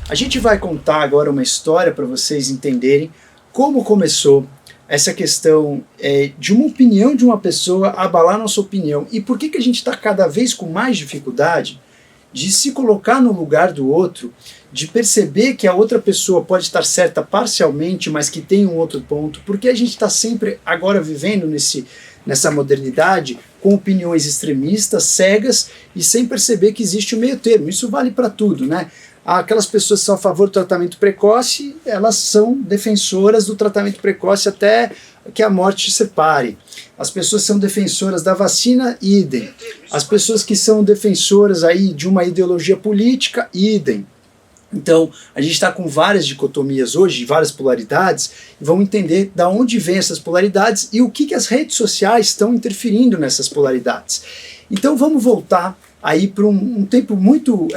A gente vai contar agora uma história para vocês entenderem como começou essa questão de uma opinião de uma pessoa abalar nossa opinião e por que a gente está cada vez com mais dificuldade de se colocar no lugar do outro, de perceber que a outra pessoa pode estar certa parcialmente, mas que tem um outro ponto, porque a gente está sempre agora vivendo nessa modernidade com opiniões extremistas, cegas e sem perceber que existe o meio termo. Isso vale para tudo, né? Aquelas pessoas que são a favor do tratamento precoce, elas são defensoras do tratamento precoce até que a morte separe. As pessoas são defensoras da vacina, idem. As pessoas que são defensoras aí de uma ideologia política, idem. Então, a gente está com várias dicotomias hoje, várias polaridades, e vamos entender de onde vêm essas polaridades e o que as redes sociais estão interferindo nessas polaridades. Então, vamos voltar aí para um tempo muito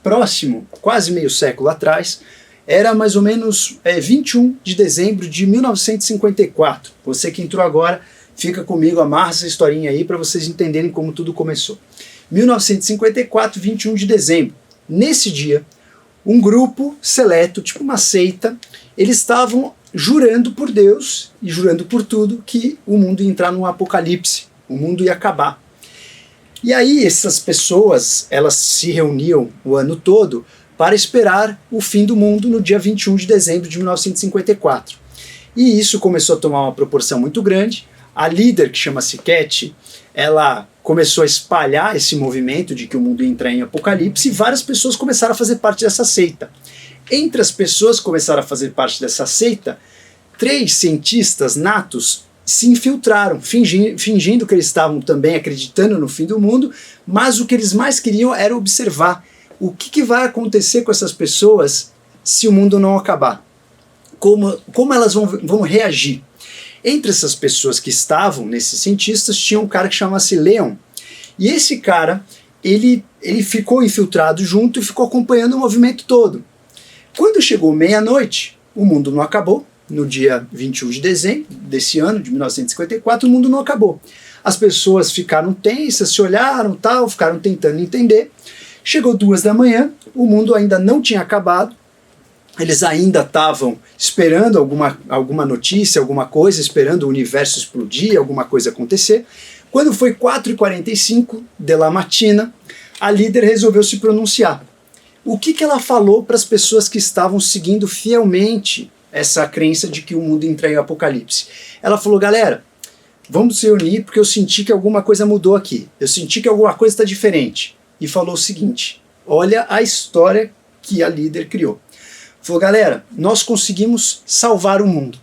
próximo, quase meio século atrás. Era mais ou menos 21 de dezembro de 1954. Você que entrou agora, fica comigo, amarra essa historinha aí para vocês entenderem como tudo começou. 1954, 21 de dezembro. Nesse dia, um grupo seleto, tipo uma seita, eles estavam jurando por Deus e jurando por tudo que o mundo ia entrar num apocalipse, o mundo ia acabar. E aí essas pessoas, elas se reuniam o ano todo para esperar o fim do mundo no dia 21 de dezembro de 1954. E isso começou a tomar uma proporção muito grande. A líder, que chama-se Cat, ela começou a espalhar esse movimento de que o mundo ia entrar em apocalipse e várias pessoas começaram a fazer parte dessa seita. Entre as pessoas que começaram a fazer parte dessa seita, 3 cientistas natos se infiltraram, fingindo que eles estavam também acreditando no fim do mundo, mas o que eles mais queriam era observar o que vai acontecer com essas pessoas se o mundo não acabar. Como elas vão reagir. Entre essas pessoas que estavam, nesses cientistas, tinha um cara que chama-se Leon. E esse cara, ele ficou infiltrado junto e ficou acompanhando o movimento todo. Quando chegou meia-noite, o mundo não acabou. No dia 21 de dezembro desse ano, de 1954, o mundo não acabou. As pessoas ficaram tensas, se olharam, tal, ficaram tentando entender. Chegou 2 da manhã, o mundo ainda não tinha acabado. Eles ainda estavam esperando alguma notícia, alguma coisa, esperando o universo explodir, alguma coisa acontecer. Quando foi 4h45 da matina, a líder resolveu se pronunciar. O que ela falou para as pessoas que estavam seguindo fielmente essa crença de que o mundo entra em apocalipse? Ela falou: galera, vamos se reunir porque eu senti que alguma coisa mudou aqui. Eu senti que alguma coisa está diferente. E falou o seguinte: olha a história que a líder criou. Falou: galera, nós conseguimos salvar o mundo.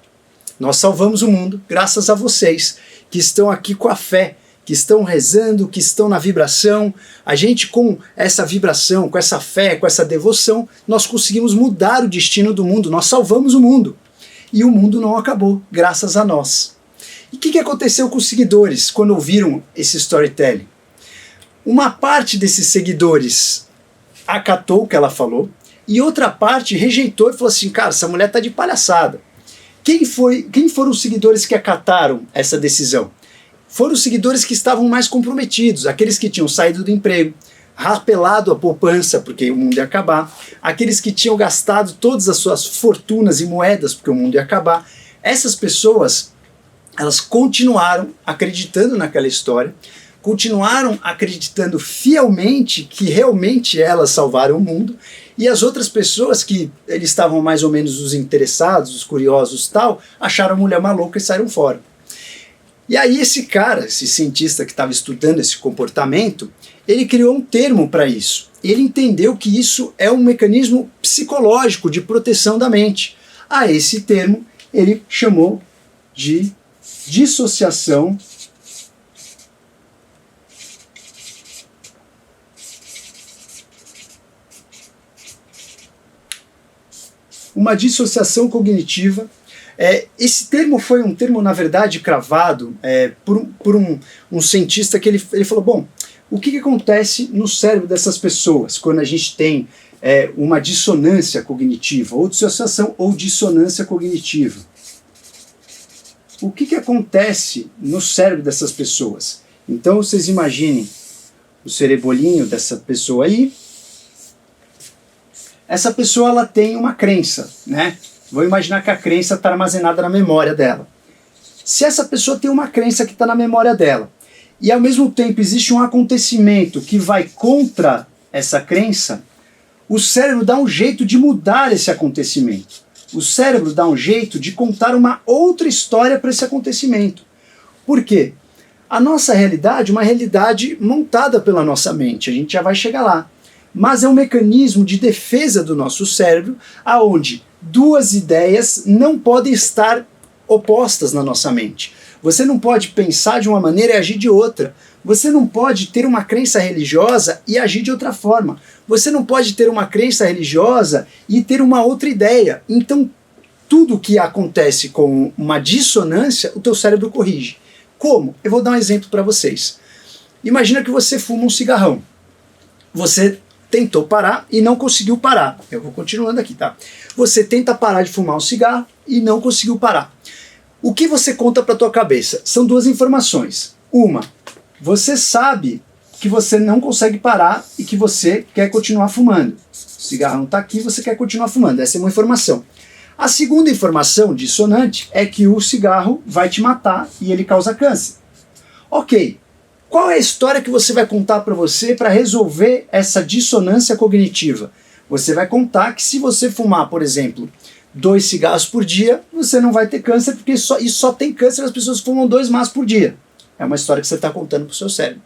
Nós salvamos o mundo graças a vocês que estão aqui com a fé, que estão rezando, que estão na vibração. A gente, com essa vibração, com essa fé, com essa devoção, nós conseguimos mudar o destino do mundo, nós salvamos o mundo. E o mundo não acabou, graças a nós. E o que aconteceu com os seguidores quando ouviram esse storytelling? Uma parte desses seguidores acatou o que ela falou, e outra parte rejeitou e falou assim: cara, essa mulher tá de palhaçada. Quem foram os seguidores que acataram essa decisão? Foram os seguidores que estavam mais comprometidos, aqueles que tinham saído do emprego, rapelado a poupança porque o mundo ia acabar, aqueles que tinham gastado todas as suas fortunas e moedas porque o mundo ia acabar. Essas pessoas, elas continuaram acreditando naquela história, continuaram acreditando fielmente que realmente elas salvaram o mundo, e as outras pessoas que eles estavam mais ou menos os interessados, os curiosos tal, acharam a mulher maluca e saíram fora. E aí esse cara, esse cientista que estava estudando esse comportamento, ele criou um termo para isso. Ele entendeu que isso é um mecanismo psicológico de proteção da mente. A esse termo ele chamou de dissociação uma dissociação cognitiva. Esse termo foi um termo, na verdade, cravado por um cientista que ele falou: bom, o que acontece no cérebro dessas pessoas quando a gente tem uma dissonância cognitiva, ou dissociação ou dissonância cognitiva? O que acontece no cérebro dessas pessoas? Então vocês imaginem o cerebelinho dessa pessoa aí. essa pessoa ela tem uma crença, né? Vou imaginar que a crença está armazenada na memória dela. Se essa pessoa tem uma crença que está na memória dela, e ao mesmo tempo existe um acontecimento que vai contra essa crença, o cérebro dá um jeito de mudar esse acontecimento. O cérebro dá um jeito de contar uma outra história para esse acontecimento. Por quê? A nossa realidade é uma realidade montada pela nossa mente, a gente já vai chegar lá. Mas é um mecanismo de defesa do nosso cérebro, aonde duas ideias não podem estar opostas na nossa mente. Você não pode pensar de uma maneira e agir de outra. Você não pode ter uma crença religiosa e agir de outra forma. Você não pode ter uma crença religiosa e ter uma outra ideia. Então, tudo que acontece com uma dissonância, o teu cérebro corrige. Como? Eu vou dar um exemplo para vocês. Imagina que você fuma um cigarrão. Você tentou parar e não conseguiu parar. Eu vou continuando aqui, tá? Você tenta parar de fumar um cigarro e não conseguiu parar. O que você conta para tua cabeça? São duas informações. Uma, você sabe que você não consegue parar e que você quer continuar fumando. O cigarrão está aqui, você quer continuar fumando. Essa é uma informação. A segunda informação dissonante é que o cigarro vai te matar e ele causa câncer. Ok, qual é a história que você vai contar para você para resolver essa dissonância cognitiva? Você vai contar que se você fumar, por exemplo, 2 cigarros por dia, você não vai ter câncer, porque só tem câncer as pessoas que fumam 2 maços por dia. É uma história que você está contando para o seu cérebro.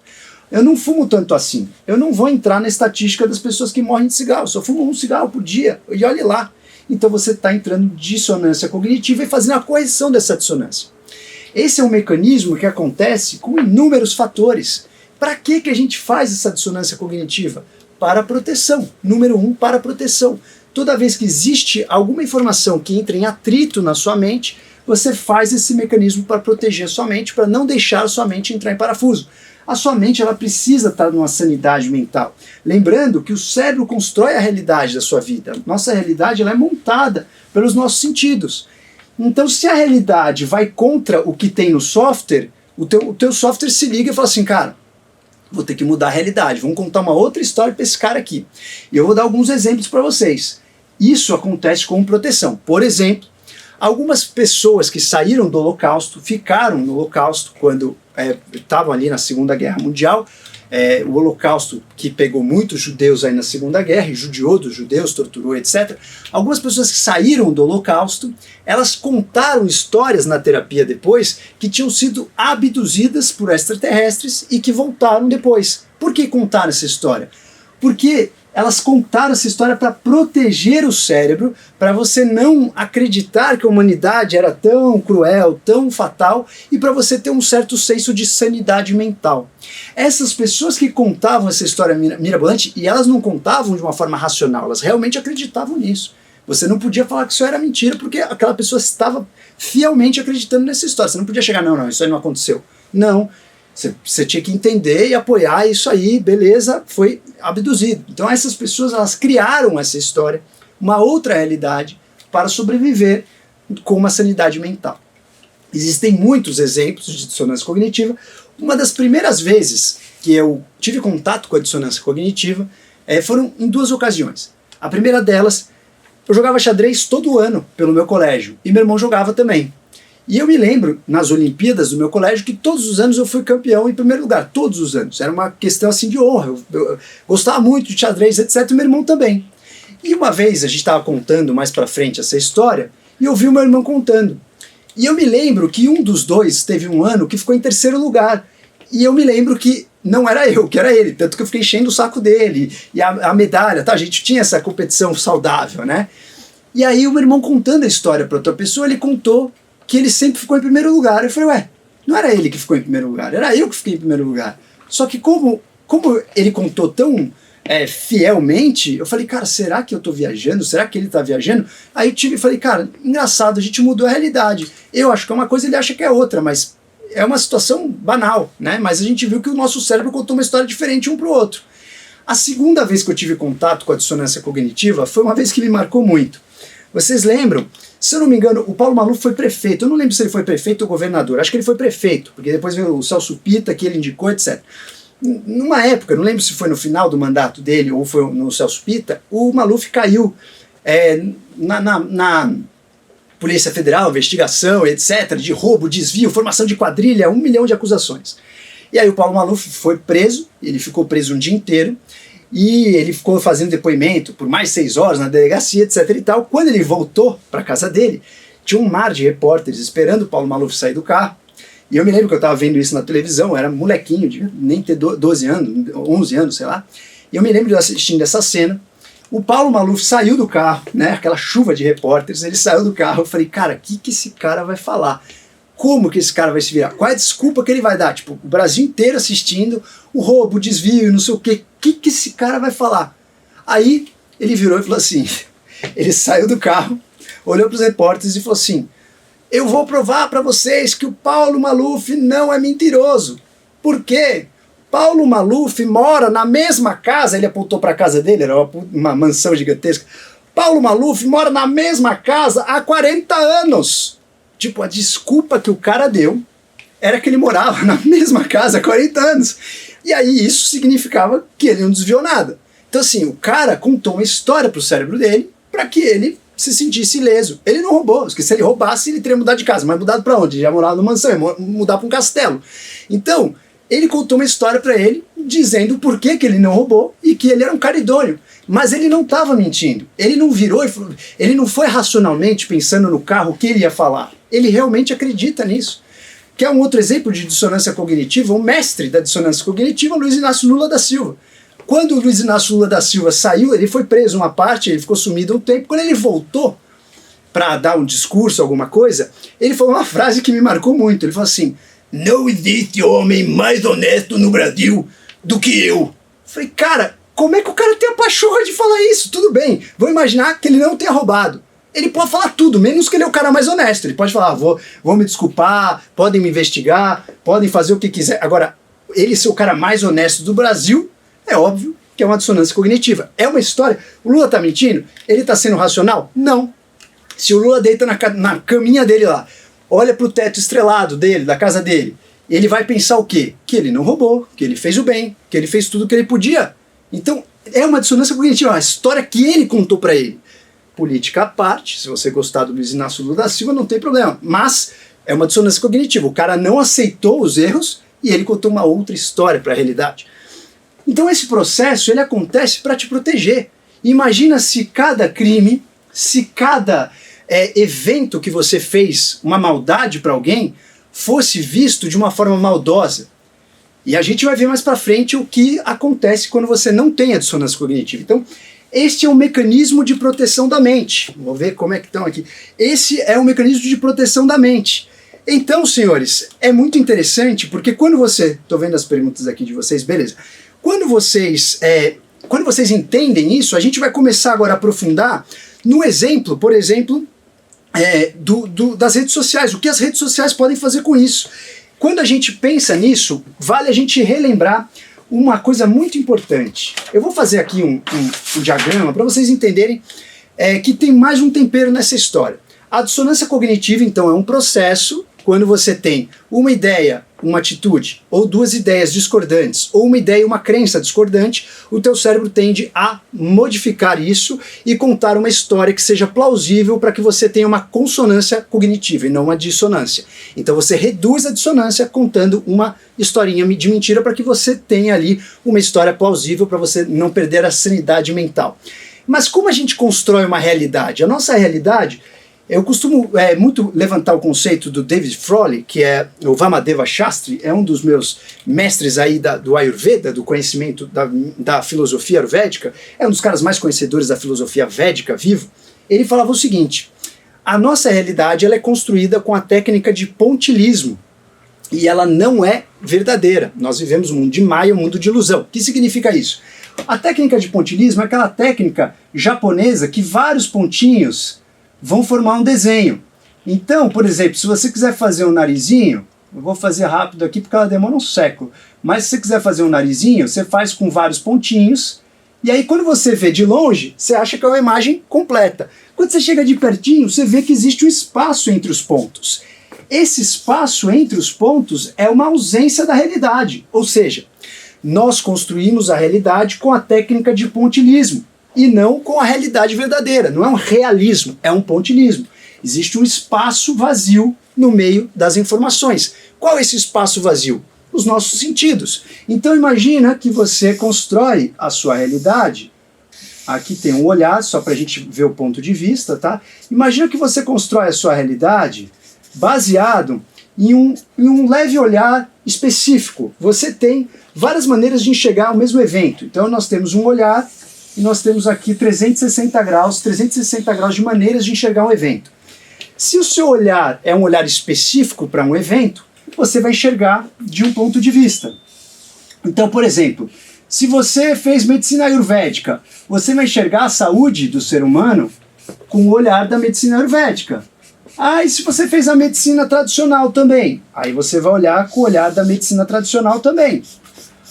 Eu não fumo tanto assim. Eu não vou entrar na estatística das pessoas que morrem de cigarro. Eu só fumo 1 cigarro por dia. E olhe lá. Então você está entrando em dissonância cognitiva e fazendo a correção dessa dissonância. Esse é um mecanismo que acontece com inúmeros fatores. Para que a gente faz essa dissonância cognitiva? Para a proteção. Número 1, para a proteção. Toda vez que existe alguma informação que entra em atrito na sua mente, você faz esse mecanismo para proteger a sua mente, para não deixar a sua mente entrar em parafuso. A sua mente ela precisa estar numa sanidade mental. Lembrando que o cérebro constrói a realidade da sua vida. Nossa realidade ela é montada pelos nossos sentidos. Então, se a realidade vai contra o que tem no software, o teu software se liga e fala assim, cara, vou ter que mudar a realidade, vamos contar uma outra história para esse cara aqui. E eu vou dar alguns exemplos para vocês. Isso acontece com proteção. Por exemplo, algumas pessoas que saíram do Holocausto, ficaram no Holocausto quando estavam ali na Segunda Guerra Mundial. O Holocausto que pegou muitos judeus aí na Segunda Guerra, e judiou dos judeus, torturou, etc. Algumas pessoas que saíram do Holocausto, elas contaram histórias na terapia depois que tinham sido abduzidas por extraterrestres e que voltaram depois. Por que contaram essa história? Porque elas contaram essa história para proteger o cérebro, para você não acreditar que a humanidade era tão cruel, tão fatal, e para você ter um certo senso de sanidade mental. Essas pessoas que contavam essa história mirabolante, e elas não contavam de uma forma racional, elas realmente acreditavam nisso. Você não podia falar que isso era mentira, porque aquela pessoa estava fielmente acreditando nessa história. Você não podia chegar, não, isso aí não aconteceu. Não. Você tinha que entender e apoiar isso aí, beleza, foi abduzido. Então essas pessoas elas criaram essa história, uma outra realidade, para sobreviver com uma sanidade mental. Existem muitos exemplos de dissonância cognitiva. Uma das primeiras vezes que eu tive contato com a dissonância cognitiva foram em 2 ocasiões. A primeira delas, eu jogava xadrez todo ano pelo meu colégio, e meu irmão jogava também. E eu me lembro, nas Olimpíadas do meu colégio, que todos os anos eu fui campeão em primeiro lugar, todos os anos. Era uma questão assim de honra, eu gostava muito de xadrez, etc, e meu irmão também. E uma vez a gente estava contando mais pra frente essa história, e eu vi o meu irmão contando. E eu me lembro que um dos dois teve um ano que ficou em terceiro lugar. E eu me lembro que não era eu, que era ele, tanto que eu fiquei enchendo o saco dele, e a medalha, tá? A gente tinha essa competição saudável, né? E aí o meu irmão contando a história pra outra pessoa, ele contou que ele sempre ficou em primeiro lugar. Eu falei, ué, não era ele que ficou em primeiro lugar, era eu que fiquei em primeiro lugar. Só que como ele contou tão fielmente, eu falei, cara, será que eu tô viajando? Será que ele tá viajando? Aí eu falei, cara, engraçado, a gente mudou a realidade. Eu acho que é uma coisa, ele acha que é outra, mas é uma situação banal, né? Mas a gente viu que o nosso cérebro contou uma história diferente um pro outro. A segunda vez que eu tive contato com a dissonância cognitiva foi uma vez que me marcou muito. Vocês lembram? Se eu não me engano, o Paulo Maluf foi prefeito. Eu não lembro se ele foi prefeito ou governador. Acho que ele foi prefeito, porque depois veio o Celso Pitta, que ele indicou, etc. numa época, não lembro se foi no final do mandato dele ou foi no Celso Pitta, o Maluf caiu na Polícia Federal, investigação, etc., de roubo, desvio, formação de quadrilha, 1 milhão de acusações. E aí o Paulo Maluf foi preso, ele ficou preso um dia inteiro, e ele ficou fazendo depoimento por mais 6 horas na delegacia, etc. e tal. Quando ele voltou para casa dele, tinha um mar de repórteres esperando o Paulo Maluf sair do carro. E eu me lembro que eu estava vendo isso na televisão, eu era molequinho, de nem ter 12 anos, 11 anos, sei lá. E eu me lembro de assistindo essa cena. O Paulo Maluf saiu do carro, né, aquela chuva de repórteres, ele saiu do carro. Eu falei, cara, o que esse cara vai falar? Como que esse cara vai se virar? Qual é a desculpa que ele vai dar? Tipo, o Brasil inteiro assistindo, o roubo, o desvio, não sei o quê. O que esse cara vai falar? Aí ele virou e falou assim, ele saiu do carro, olhou para os repórteres e falou assim, eu vou provar para vocês que o Paulo Maluf não é mentiroso. Por quê? Paulo Maluf mora na mesma casa, ele apontou para a casa dele, era uma mansão gigantesca. Paulo Maluf mora na mesma casa há 40 anos. Tipo, a desculpa que o cara deu era que ele morava na mesma casa há 40 anos. E aí isso significava que ele não desviou nada. Então assim, o cara contou uma história pro cérebro dele para que ele se sentisse ileso. Ele não roubou, porque se ele roubasse ele teria mudado de casa. Mas mudado para onde? Ele já morava numa mansão, ia mudar para um castelo. Então, ele contou uma história para ele, dizendo por que ele não roubou e que ele era um cara idôneo. Mas ele não estava mentindo. Ele não virou, ele não foi racionalmente pensando no carro o que ele ia falar. Ele realmente acredita nisso. Que é um outro exemplo de dissonância cognitiva, o mestre da dissonância cognitiva, Luiz Inácio Lula da Silva. Quando o Luiz Inácio Lula da Silva saiu, ele foi preso uma parte, ele ficou sumido um tempo. Quando ele voltou para dar um discurso, alguma coisa, ele falou uma frase que me marcou muito. Ele falou assim, não existe homem mais honesto no Brasil do que eu. Eu falei, cara, como é que o cara tem a pachorra de falar isso? Tudo bem, vou imaginar que ele não tenha roubado. Ele pode falar tudo, menos que ele é o cara mais honesto. Ele pode falar, vou me desculpar, podem me investigar, podem fazer o que quiser. Agora, ele ser o cara mais honesto do Brasil, é óbvio que é uma dissonância cognitiva. É uma história. O Lula tá mentindo? Ele tá sendo racional? Não. Se o Lula deita na caminha dele lá, olha pro teto estrelado dele, da casa dele, ele vai pensar o quê? Que ele não roubou, que ele fez o bem, que ele fez tudo o que ele podia. Então, é uma dissonância cognitiva, uma história que ele contou para ele. Política à parte, se você gostar do Luiz Inácio Lula da Silva, não tem problema. Mas é uma dissonância cognitiva. O cara não aceitou os erros e ele contou uma outra história para a realidade. Então esse processo ele acontece para te proteger. Imagina se cada crime, se cada evento que você fez, uma maldade para alguém, fosse visto de uma forma maldosa. E a gente vai ver mais para frente o que acontece quando você não tem a dissonância cognitiva. Então, este é um mecanismo de proteção da mente. Vou ver como é que estão aqui. Esse é um mecanismo de proteção da mente. Então, senhores, é muito interessante, porque quando você... Estou vendo as perguntas aqui de vocês, beleza. Quando vocês entendem isso, a gente vai começar agora a aprofundar no exemplo, por exemplo, das redes sociais. O que as redes sociais podem fazer com isso. Quando a gente pensa nisso, vale a gente relembrar uma coisa muito importante. Eu vou fazer aqui um diagrama para vocês entenderem que tem mais um tempero nessa história. A dissonância cognitiva, então, é um processo quando você tem uma ideia, uma atitude, ou duas ideias discordantes, ou uma ideia e uma crença discordante, o teu cérebro tende a modificar isso e contar uma história que seja plausível para que você tenha uma consonância cognitiva e não uma dissonância. Então você reduz a dissonância contando uma historinha de mentira para que você tenha ali uma história plausível para você não perder a sanidade mental. Mas como a gente constrói uma realidade? A nossa realidade... Eu costumo muito levantar o conceito do David Frawley, que é o Vamadeva Shastri, é um dos meus mestres aí do Ayurveda, do conhecimento da filosofia ayurvédica, é um dos caras mais conhecedores da filosofia védica vivo. Ele falava o seguinte, a nossa realidade ela é construída com a técnica de pontilismo, e ela não é verdadeira. Nós vivemos um mundo de Maya, um mundo de ilusão. O que significa isso? A técnica de pontilismo é aquela técnica japonesa que vários pontinhos vão formar um desenho. Então, por exemplo, se você quiser fazer um narizinho, eu vou fazer rápido aqui porque ela demora um século, mas se você quiser fazer um narizinho, você faz com vários pontinhos, e aí quando você vê de longe, você acha que é uma imagem completa. Quando você chega de pertinho, você vê que existe um espaço entre os pontos. Esse espaço entre os pontos é uma ausência da realidade, ou seja, Nós construímos a realidade com a técnica de pontilhismo e não com a realidade verdadeira. Não é um realismo, é um pontilhismo. Existe um espaço vazio no meio das informações. Qual é esse espaço vazio? Os nossos sentidos. Então imagina que você constrói a sua realidade. Aqui tem um olhar, só para a gente ver o ponto de vista, tá? Imagina que você constrói a sua realidade baseado em um leve olhar específico. Você tem várias maneiras de enxergar o mesmo evento. Então nós temos um olhar e nós temos aqui 360 graus de maneiras de enxergar um evento. Se o seu olhar é um olhar específico para um evento, você vai enxergar de um ponto de vista. Então, por exemplo, se você fez medicina ayurvédica, você vai enxergar a saúde do ser humano com o olhar da medicina ayurvédica. Ah, e se você fez a medicina tradicional também? Aí você vai olhar com o olhar da medicina tradicional também.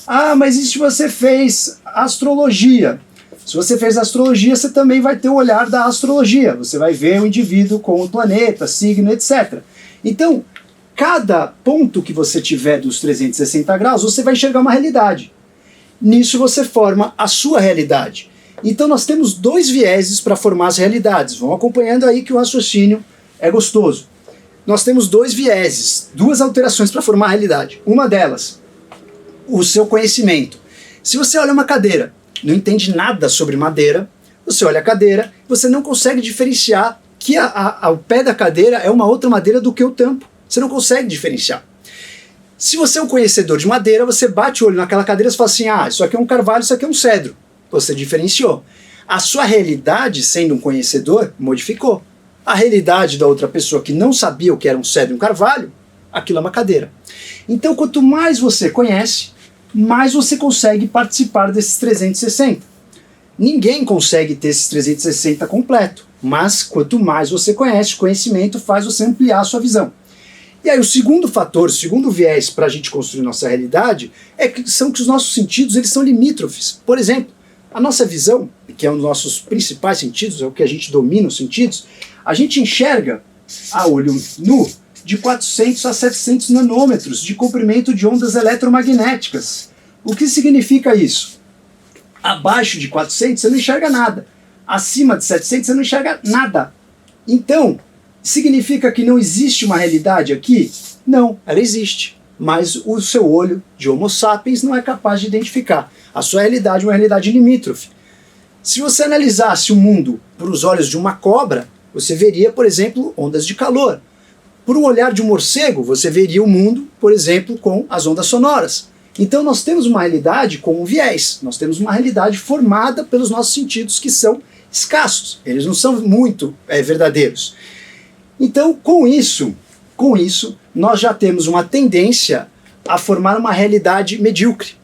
Ah, mas e se você fez astrologia? Se você fez astrologia, você também vai ter o olhar da astrologia. Você vai ver o indivíduo com o planeta, signo, etc. Então, cada ponto que você tiver dos 360 graus, você vai enxergar uma realidade. Nisso você forma a sua realidade. Então nós temos dois vieses para formar as realidades. Vão acompanhando aí que o raciocínio é gostoso. Nós temos dois vieses, duas alterações para formar a realidade. Uma delas, o seu conhecimento. Se você olha uma cadeira, não entende nada sobre madeira, você olha a cadeira, você não consegue diferenciar que o pé da cadeira é uma outra madeira do que o tampo. Você não consegue diferenciar. Se você é um conhecedor de madeira, você bate o olho naquela cadeira e fala assim, ah, isso aqui é um carvalho, isso aqui é um cedro. Você diferenciou. A sua realidade, sendo um conhecedor, modificou. A realidade da outra pessoa que não sabia o que era um cedro e um carvalho, aquilo é uma cadeira. Então, quanto mais você conhece, mais você consegue participar desses 360. Ninguém consegue ter esses 360 completo, mas quanto mais você conhece, o conhecimento faz você ampliar a sua visão. E aí o segundo fator, o segundo viés para a gente construir nossa realidade são que os nossos sentidos eles são limítrofes. Por exemplo, a nossa visão, que é um dos nossos principais sentidos, é o que a gente domina os sentidos, a gente enxerga a olho nu de 400 a 700 nanômetros de comprimento de ondas eletromagnéticas. O que significa isso? Abaixo de 400 você não enxerga nada. Acima de 700 você não enxerga nada. Então, significa que não existe uma realidade aqui? Não, ela existe. Mas o seu olho de Homo sapiens não é capaz de identificar. A sua realidade é uma realidade limítrofe. Se você analisasse o mundo por os olhos de uma cobra, você veria, por exemplo, ondas de calor. Por um olhar de um morcego, você veria o mundo, por exemplo, com as ondas sonoras. Então nós temos uma realidade com um viés. Nós temos uma realidade formada pelos nossos sentidos que são escassos. Eles não são muito verdadeiros. Então, com isso, nós já temos uma tendência a formar uma realidade medíocre.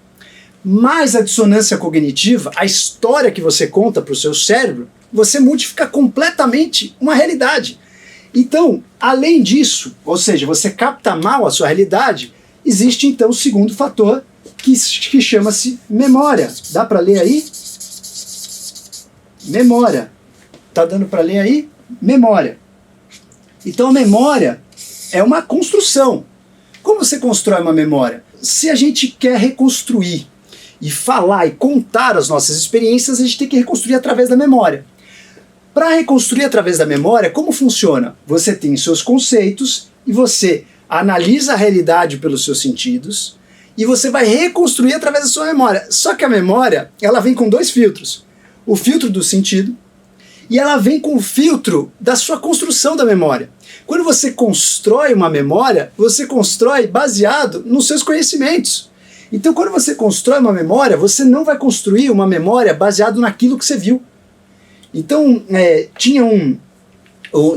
Mais a dissonância cognitiva, a história que você conta para o seu cérebro, você modifica completamente uma realidade. Então, além disso, ou seja, você capta mal a sua realidade, existe então o segundo fator que chama-se memória. Dá para ler aí? Memória. Tá dando para ler aí? Memória. Então a memória é uma construção. Como você constrói uma memória? Se a gente quer reconstruir e falar e contar as nossas experiências, a gente tem que reconstruir através da memória. Para reconstruir através da memória, como funciona? Você tem seus conceitos e você analisa a realidade pelos seus sentidos e você vai reconstruir através da sua memória. Só que a memória, ela vem com dois filtros. O filtro do sentido e ela vem com o filtro da sua construção da memória. Quando você constrói uma memória, você constrói baseado nos seus conhecimentos. Então, quando você constrói uma memória, você não vai construir uma memória baseado naquilo que você viu. Então,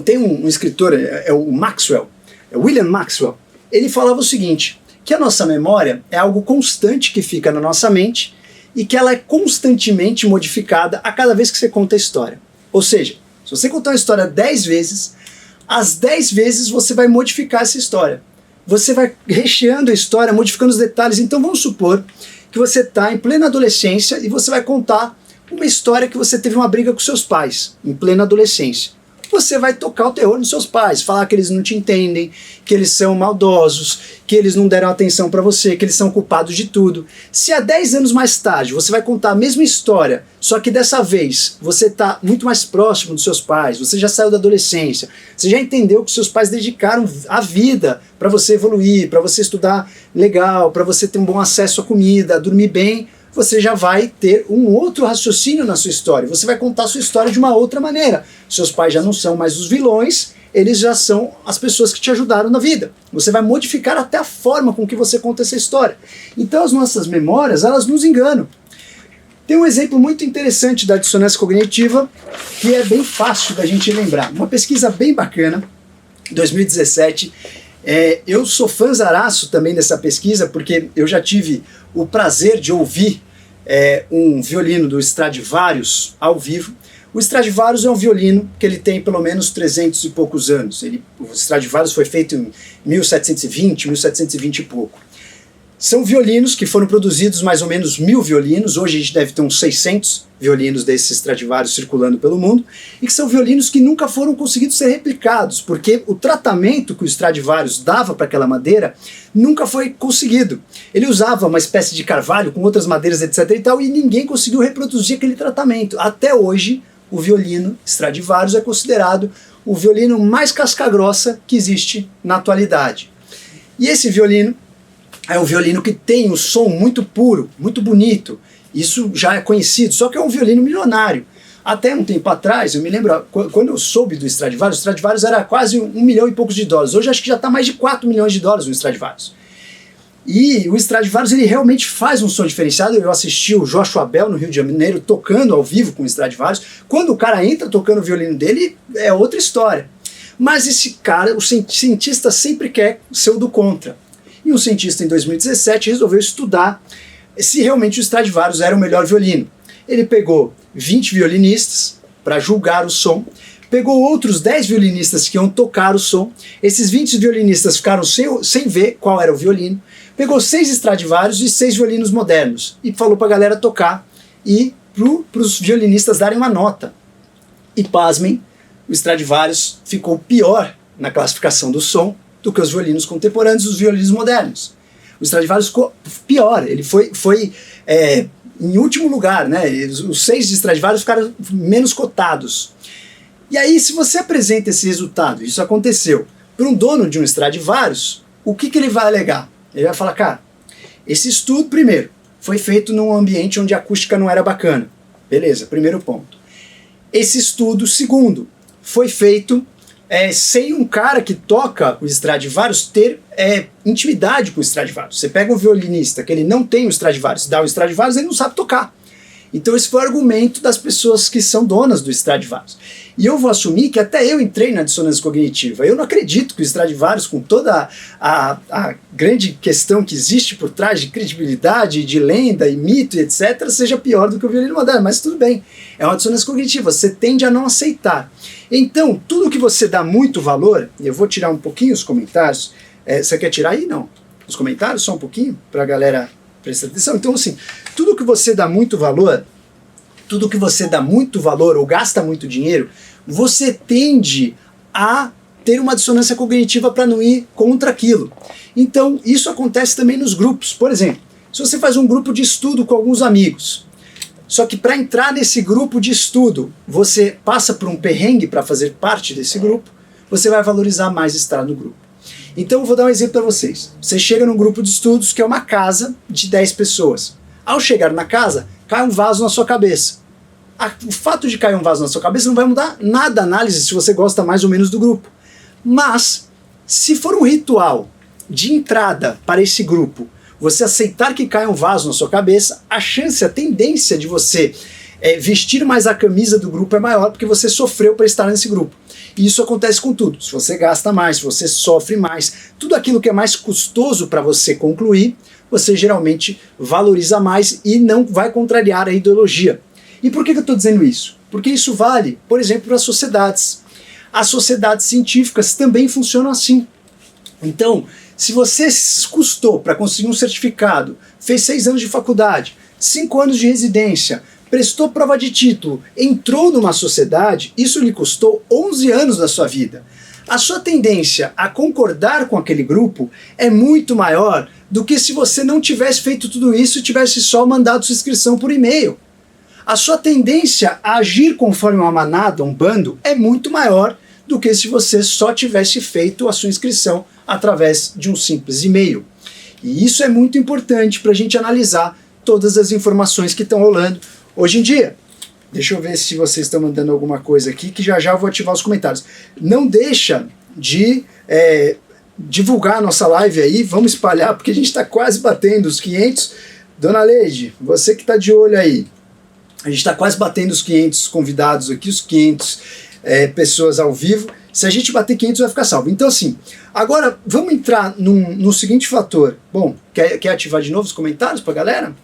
tem um escritor, é o Maxwell, é William Maxwell. Ele falava o seguinte, que a nossa memória é algo constante que fica na nossa mente e que ela é constantemente modificada a cada vez que você conta a história. Ou seja, se você contar uma história 10 vezes, as 10 vezes você vai modificar essa história. Você vai recheando a história, modificando os detalhes. Então vamos supor que você está em plena adolescência e você vai contar uma história que você teve uma briga com seus pais, em plena adolescência. você vai tocar o terror nos seus pais, falar que eles não te entendem, que eles são maldosos, que eles não deram atenção para você, que eles são culpados de tudo. Se há 10 anos mais tarde você vai contar a mesma história, só que dessa vez você está muito mais próximo dos seus pais, você já saiu da adolescência, você já entendeu que seus pais dedicaram a vida para você evoluir, para você estudar legal, para você ter um bom acesso à comida, a dormir bem, você já vai ter um outro raciocínio na sua história. Você vai contar a sua história de uma outra maneira. Seus pais já não são mais os vilões, eles já são as pessoas que te ajudaram na vida. Você vai modificar até a forma com que você conta essa história. Então as nossas memórias, elas nos enganam. Tem um exemplo muito interessante da dissonância cognitiva, que é bem fácil da gente lembrar. Uma pesquisa bem bacana, 2017. Eu sou fãzaraço também dessa pesquisa, porque eu já tive o prazer de ouvir um violino do Stradivarius ao vivo. O Stradivarius é um violino que ele tem pelo menos 300 e poucos anos. O Stradivarius foi feito em 1720, 1720 e pouco. São violinos que foram produzidos mais ou menos 1000 violinos, hoje a gente deve ter uns 600 violinos desses Stradivarius circulando pelo mundo, e que são violinos que nunca foram conseguidos ser replicados, porque o tratamento que o Stradivarius dava para aquela madeira nunca foi conseguido. Ele usava uma espécie de carvalho com outras madeiras, etc. e tal, e ninguém conseguiu reproduzir aquele tratamento. Até hoje, o violino Stradivarius é considerado o violino mais casca-grossa que existe na atualidade. E esse violino é um violino que tem um som muito puro, muito bonito. Isso já é conhecido, só que é um violino milionário. Até um tempo atrás, eu me lembro, quando eu soube do Stradivarius, o Stradivarius era quase $1 milhão e poucos de dólares. Hoje acho que já está mais de 4 milhões de dólares no Stradivarius. E o Stradivarius, ele realmente faz um som diferenciado. Eu assisti o Joshua Bell no Rio de Janeiro tocando ao vivo com o Stradivarius. Quando o cara entra tocando o violino dele, é outra história. Mas esse cara, o cientista sempre quer ser o do contra. E um cientista em 2017 resolveu estudar se realmente o Stradivarius era o melhor violino. Ele pegou 20 violinistas para julgar o som, pegou outros 10 violinistas que iam tocar o som, esses 20 violinistas ficaram sem ver qual era o violino, pegou 6 Stradivarius e 6 violinos modernos e falou para a galera tocar e para os violinistas darem uma nota. E pasmem, o Stradivarius ficou pior na classificação do som do que os violinos contemporâneos e os violinos modernos. O Stradivarius ficou pior, ele foi em último lugar, né? Os 6 de Stradivarius ficaram menos cotados. E aí, se você apresenta esse resultado, isso aconteceu, para um dono de um Stradivarius, o que ele vai alegar? Ele vai falar, cara, esse estudo, primeiro, foi feito num ambiente onde a acústica não era bacana. Beleza, primeiro ponto. Esse estudo, segundo, foi feito sem um cara que toca o Stradivarius ter intimidade com o Stradivarius. Você pega um violinista que ele não tem o Stradivarius, dá o Stradivarius, ele não sabe tocar. Então esse foi o argumento das pessoas que são donas do Stradivarius. E eu vou assumir que até eu entrei na dissonância cognitiva. Eu não acredito que o Stradivarius, com toda a grande questão que existe por trás de credibilidade, de lenda e mito e etc., seja pior do que o violino moderno, mas tudo bem. É uma dissonância cognitiva, você tende a não aceitar. Então, tudo que você dá muito valor, eu vou tirar um pouquinho os comentários, você quer tirar aí? Não. Os comentários só um pouquinho, para a galera prestar atenção. Então, assim, tudo que você dá muito valor, ou gasta muito dinheiro, você tende a ter uma dissonância cognitiva para não ir contra aquilo. Então, isso acontece também nos grupos. Por exemplo, se você faz um grupo de estudo com alguns amigos, só que para entrar nesse grupo de estudo, você passa por um perrengue para fazer parte desse grupo, você vai valorizar mais estar no grupo. Então eu vou dar um exemplo para vocês. Você chega num grupo de estudos que é uma casa de 10 pessoas. Ao chegar na casa, cai um vaso na sua cabeça. O fato de cair um vaso na sua cabeça não vai mudar nada a análise se você gosta mais ou menos do grupo. Mas, se for um ritual de entrada para esse grupo, você aceitar que caia um vaso na sua cabeça, a chance, a tendência de você vestir mais a camisa do grupo é maior, porque você sofreu para estar nesse grupo. E isso acontece com tudo. Se você gasta mais, se você sofre mais, tudo aquilo que é mais custoso para você concluir, você geralmente valoriza mais e não vai contrariar a ideologia. E por que eu estou dizendo isso? Porque isso vale, por exemplo, para as sociedades. As sociedades científicas também funcionam assim. Então, se você custou para conseguir um certificado, fez 6 anos de faculdade, 5 anos de residência, prestou prova de título, entrou numa sociedade, isso lhe custou 11 anos da sua vida. A sua tendência a concordar com aquele grupo é muito maior do que se você não tivesse feito tudo isso e tivesse só mandado sua inscrição por e-mail. A sua tendência a agir conforme uma manada, um bando, é muito maior do que se você só tivesse feito a sua inscrição através de um simples e-mail. E isso é muito importante para a gente analisar todas as informações que estão rolando hoje em dia. Deixa eu ver se vocês estão mandando alguma coisa aqui, que já já eu vou ativar os comentários. Não deixa de divulgar a nossa live aí, vamos espalhar, porque a gente está quase batendo os 500. Dona Leide, você que está de olho aí, a gente está quase batendo os 500 convidados aqui, os 500 pessoas ao vivo. Se a gente bater 500 vai ficar salvo. Então assim, agora vamos entrar no seguinte fator. Bom, quer ativar de novo os comentários para a galera?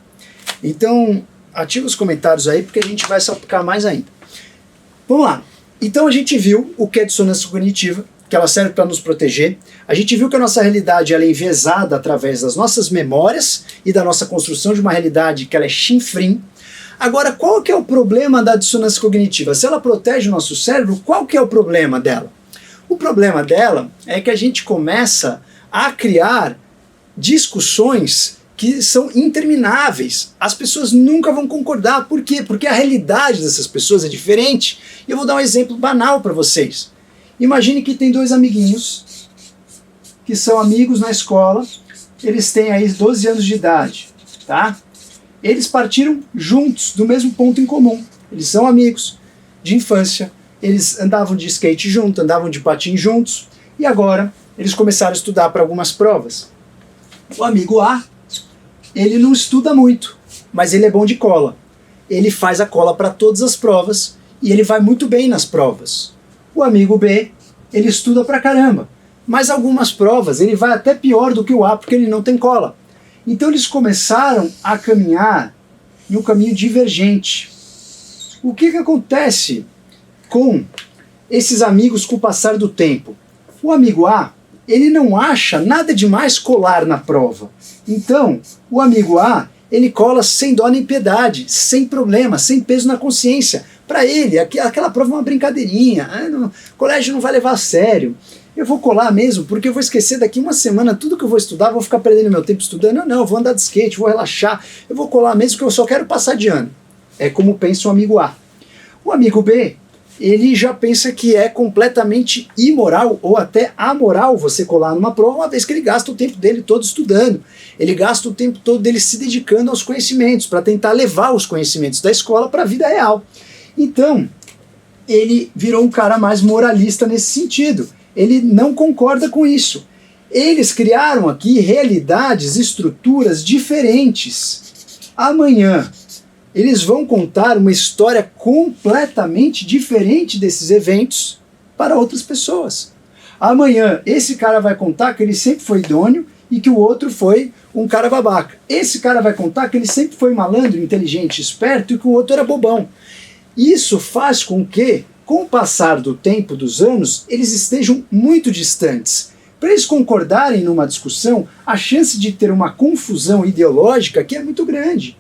Então, ativa os comentários aí, porque a gente vai salpicar mais ainda. Vamos lá. Então a gente viu o que é dissonância cognitiva, que ela serve para nos proteger. A gente viu que a nossa realidade ela é enviesada através das nossas memórias e da nossa construção de uma realidade que ela é chinfrim. Agora, qual que é o problema da dissonância cognitiva? Se ela protege o nosso cérebro, qual que é o problema dela? O problema dela é que a gente começa a criar discussões que são intermináveis. As pessoas nunca vão concordar. Por quê? Porque a realidade dessas pessoas é diferente. E eu vou dar um exemplo banal para vocês. Imagine que tem dois amiguinhos que são amigos na escola. Eles têm aí 12 anos de idade, tá? Eles partiram juntos do mesmo ponto em comum. Eles são amigos de infância. Eles andavam de skate juntos, andavam de patins juntos. E agora eles começaram a estudar para algumas provas. O amigo A, ele não estuda muito, mas ele é bom de cola. Ele faz a cola para todas as provas e ele vai muito bem nas provas. O amigo B, ele estuda pra caramba, mas algumas provas ele vai até pior do que o A porque ele não tem cola. Então eles começaram a caminhar em um caminho divergente. O que acontece com esses amigos com o passar do tempo? O amigo A, ele não acha nada demais colar na prova. Então, o amigo A, ele cola sem dó nem piedade, sem problema, sem peso na consciência. Para ele, aquela prova é uma brincadeirinha, o colégio não vai levar a sério. Eu vou colar mesmo, porque eu vou esquecer daqui uma semana tudo que eu vou estudar, vou ficar perdendo meu tempo estudando. Não, eu vou andar de skate, vou relaxar, eu vou colar mesmo porque eu só quero passar de ano. É como pensa o amigo A. O amigo B, ele já pensa que é completamente imoral ou até amoral você colar numa prova, uma vez que ele gasta o tempo dele todo estudando. Ele gasta o tempo todo dele se dedicando aos conhecimentos, para tentar levar os conhecimentos da escola para a vida real. Então, ele virou um cara mais moralista nesse sentido. Ele não concorda com isso. Eles criaram aqui realidades, estruturas diferentes. Amanhã, eles vão contar uma história completamente diferente desses eventos para outras pessoas. Amanhã, esse cara vai contar que ele sempre foi idôneo e que o outro foi um cara babaca. Esse cara vai contar que ele sempre foi malandro, inteligente, esperto e que o outro era bobão. Isso faz com que, com o passar do tempo, dos anos, eles estejam muito distantes. Para eles concordarem numa discussão, a chance de ter uma confusão ideológica aqui é muito grande.